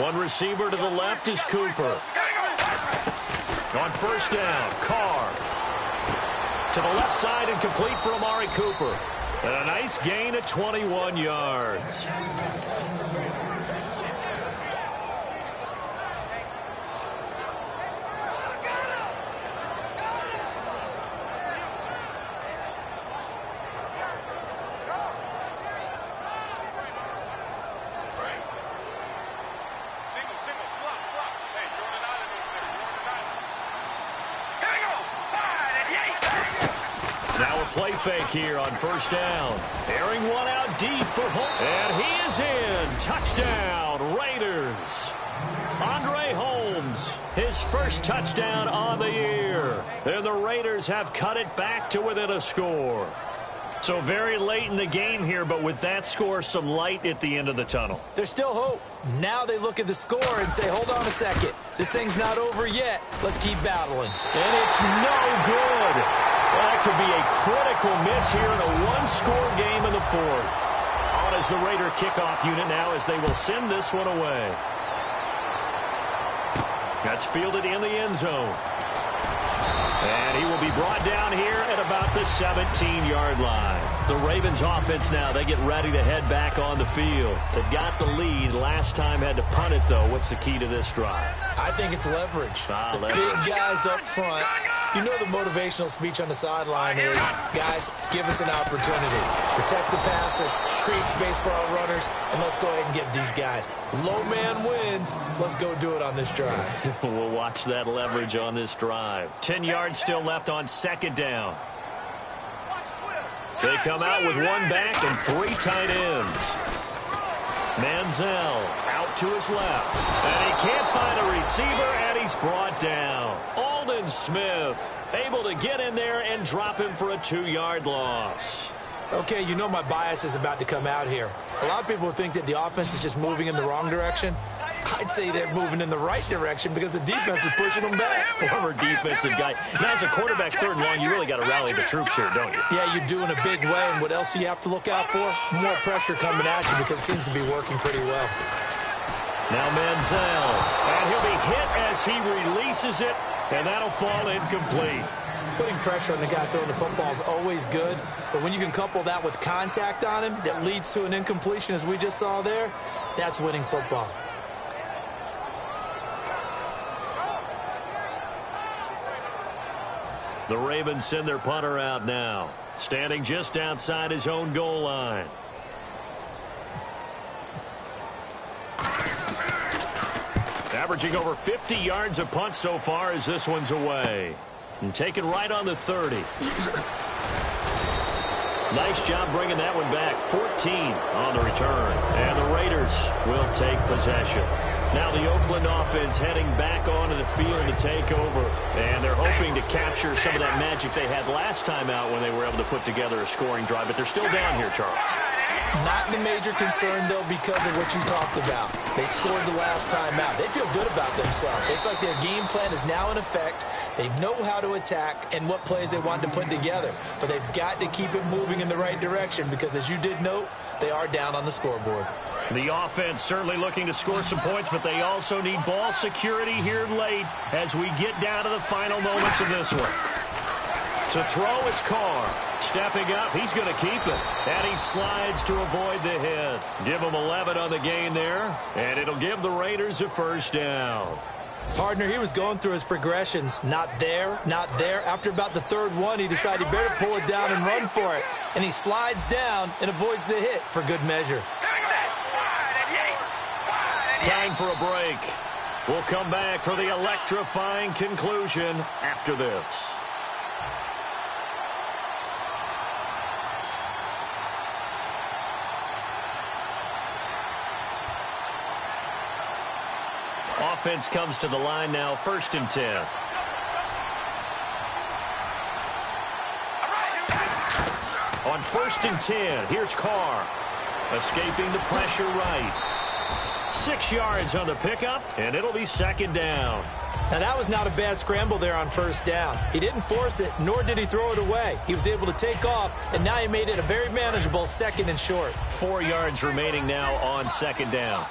Speaker 1: One receiver to the left is Cooper. On 1st down, Carr. To the left side and complete for Amari Cooper. And a nice gain of 21 yards. Now a play fake here on 1st down. Airing one out deep for Holmes. And he is in. Touchdown, Raiders. Andre Holmes, his 1st touchdown on the year. And the Raiders have cut it back to within a score. So very late in the game here, but with that score, some light at the end of the tunnel.
Speaker 2: There's still hope. Now they look at the score and say, hold on a second. This thing's not over yet. Let's keep battling.
Speaker 1: And it's no good. That could be a critical miss here in a one-score game in the 4th. On is the Raider kickoff unit now as they will send this one away. That's fielded in the end zone. And he will be brought down here at about the 17-yard line. The Ravens offense now, they get ready to head back on the field. They've got the lead. Last time had to punt it, though. What's the key to this drive?
Speaker 2: I think it's leverage.
Speaker 1: Leverage.
Speaker 2: Big guys up front. You know the motivational speech on the sideline is, guys, give us an opportunity. Protect the passer, create space for our runners, and let's go ahead and get these guys. Low man wins. Let's go do it on this drive.
Speaker 1: We'll watch that leverage on this drive. 10 yards still left on second down. They come out with one back and three tight ends. Manziel out to his left. And he can't find a receiver, and he's brought down. Aldon Smith able to get in there and drop him for a 2-yard loss.
Speaker 2: Okay, you know my bias is about to come out here. A lot of people think that the offense is just moving in the wrong direction. I'd say they're moving in the right direction because the defense is pushing them back.
Speaker 1: Former defensive guy. Now, as a quarterback, third and long, you really got to rally the troops here, don't you?
Speaker 2: Yeah, you do in a big way. And what else do you have to look out for? More pressure coming at you because it seems to be working pretty well.
Speaker 1: Now Manziel. And he'll be hit as he releases it, and that'll fall incomplete.
Speaker 2: Putting pressure on the guy throwing the football is always good, but when you can couple that with contact on him that leads to an incompletion, as we just saw there, that's winning football.
Speaker 1: The Ravens send their punter out now, standing just outside his own goal line. Averaging over 50 yards a punt so far as this one's away. And taken right on the 30. Nice job bringing that one back. 14 on the return. And the Raiders will take possession. Now the Oakland offense heading back onto the field to take over. And they're hoping to capture some of that magic they had last time out when they were able to put together a scoring drive. But they're still down here, Charles.
Speaker 2: Not the major concern, though, because of what you talked about. They scored the last time out. They feel good about themselves. They feel like their game plan is now in effect. They know how to attack and what plays they want to put together. But they've got to keep it moving in the right direction because, as you did note, they are down on the scoreboard.
Speaker 1: The offense certainly looking to score some points, but they also need ball security here late as we get down to the final moments of this one. To throw, it's Carr. Stepping up, he's going to keep it. And he slides to avoid the hit. Give him 11 on the game there, and it'll give the Raiders a first down.
Speaker 2: Partner, he was going through his progressions. Not there, not there. After about the third one, he decided he better pull it down and run for it. And he slides down and avoids the hit for good measure.
Speaker 1: Time for a break. We'll come back for the electrifying conclusion after this. Offense comes to the line now, 1st and 10. On 1st and 10, here's Carr. Escaping the pressure right. 6 yards on the pickup, and it'll be 2nd down.
Speaker 2: Now, that was not a bad scramble there on 1st down. He didn't force it, nor did he throw it away. He was able to take off, and now he made it a very manageable 2nd and short.
Speaker 1: 4 yards remaining now on 2nd down.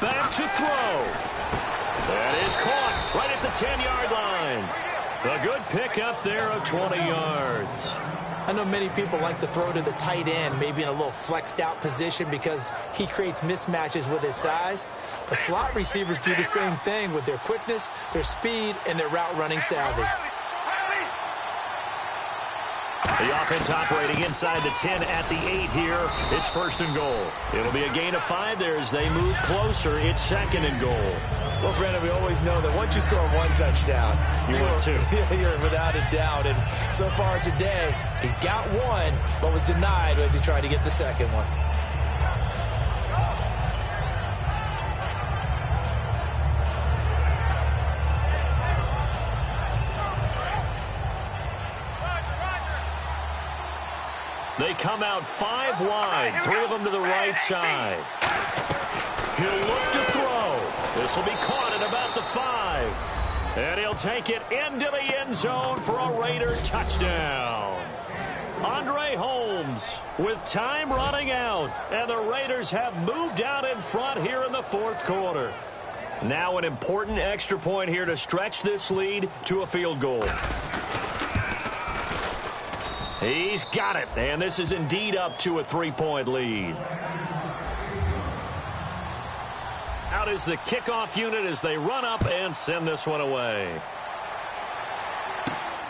Speaker 1: Back to throw. That is caught right at the 10-yard line. A good pickup there of 20 yards.
Speaker 2: I know many people like to throw to the tight end, maybe in a little flexed out position because he creates mismatches with his size. But slot receivers do the same thing with their quickness, their speed, and their route running savvy.
Speaker 1: The offense operating inside the 10 at the 8 here. It's 1st and goal. It'll be a gain of 5 there as they move closer. It's 2nd and goal.
Speaker 2: Well, Brandon, we always know that once you score one touchdown, you're without a doubt. And so far today, he's got one, but was denied as he tried to get the second one.
Speaker 1: They come out 5 wide, 3 of them to the right side. He'll look to throw. This will be caught at about the 5. And he'll take it into the end zone for a Raider touchdown. Andre Holmes with time running out. And the Raiders have moved out in front here in the 4th quarter. Now an important extra point here to stretch this lead to a field goal. He's got it, and this is indeed up to a 3-point lead. Out is the kickoff unit as they run up and send this one away.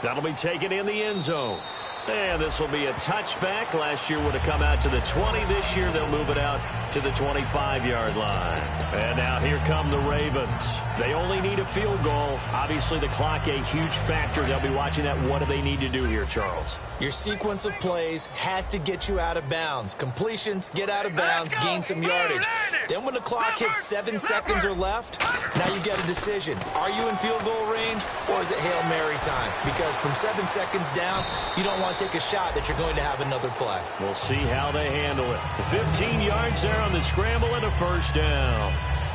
Speaker 1: That'll be taken in the end zone. And this will be a touchback. Last year would have come out to the 20. This year they'll move it out to the 25-yard line. And now here come the Ravens. They only need a field goal. Obviously the clock a huge factor. They'll be watching that. What do they need to do here, Charles?
Speaker 2: Your sequence of plays has to get you out of bounds. Completions, get out of bounds, gain some yardage. Then when the clock hits 7 seconds or left, now you get a decision. Are you in field goal range or is it Hail Mary time? Because from 7 seconds down, you don't want to take a shot that you're going to have another play.
Speaker 1: We'll see how they handle it. 15 yards there on the scramble and a first down.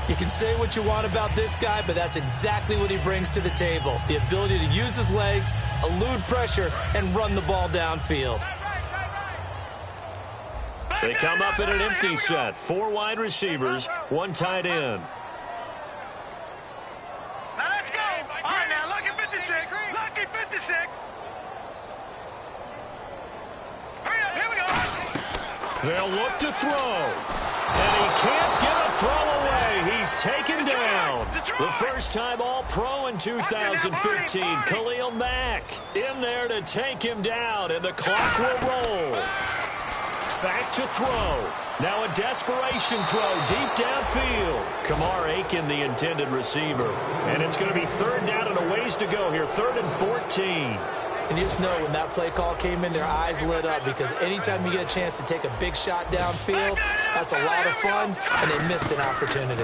Speaker 2: You can say what you want about this guy, but that's exactly what he brings to the table. The ability to use his legs, elude pressure, and run the ball downfield.
Speaker 1: They come up in an empty set. 4 wide receivers, 1 tight end.
Speaker 5: Now let's go. All right, now lucky 56. Lucky 56. Hurry up, here we go.
Speaker 1: They'll look to throw. And he can't get a throw away. He's taken down. The first time All-Pro in 2015. Khalil Mack in there to take him down, and the clock will roll. Back to throw. Now a desperation throw deep downfield. Kamar Aiken, the intended receiver. And it's going to be 3rd down and a ways to go here. 3rd and 14.
Speaker 2: And you just know when that play call came in, their eyes lit up because anytime you get a chance to take a big shot downfield, that's a lot of fun, and they missed an opportunity.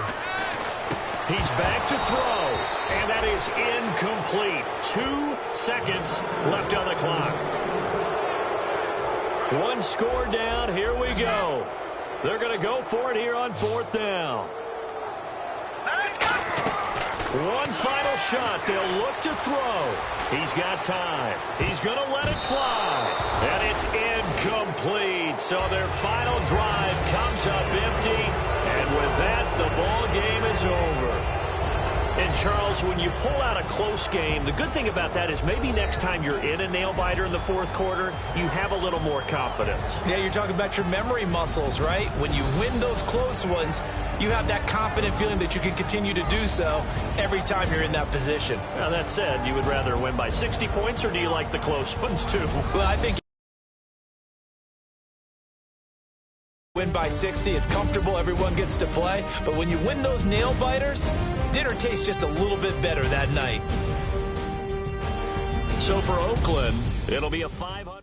Speaker 1: He's back to throw, and that is incomplete. 2 seconds left on the clock. 1 score down. Here we go. They're going to go for it here on 4th down. One final shot. They'll look to throw. He's got time. He's going to let it fly. And it's incomplete. So their final drive comes up empty. And with that, the ball game is over. And, Charles, when you pull out a close game, the good thing about that is maybe next time you're in a nail-biter in the 4th quarter, you have a little more confidence.
Speaker 2: Yeah, you're talking about your memory muscles, right? When you win those close ones, you have that confident feeling that you can continue to do so every time you're in that position.
Speaker 1: Now, that said, you would rather win by 60 points, or do you like the close ones, too?
Speaker 2: Well, I think win by 60, it's comfortable, everyone gets to play. But when you win those nail-biters, dinner tastes just a little bit better that night.
Speaker 1: So for Oakland, it'll be a 500.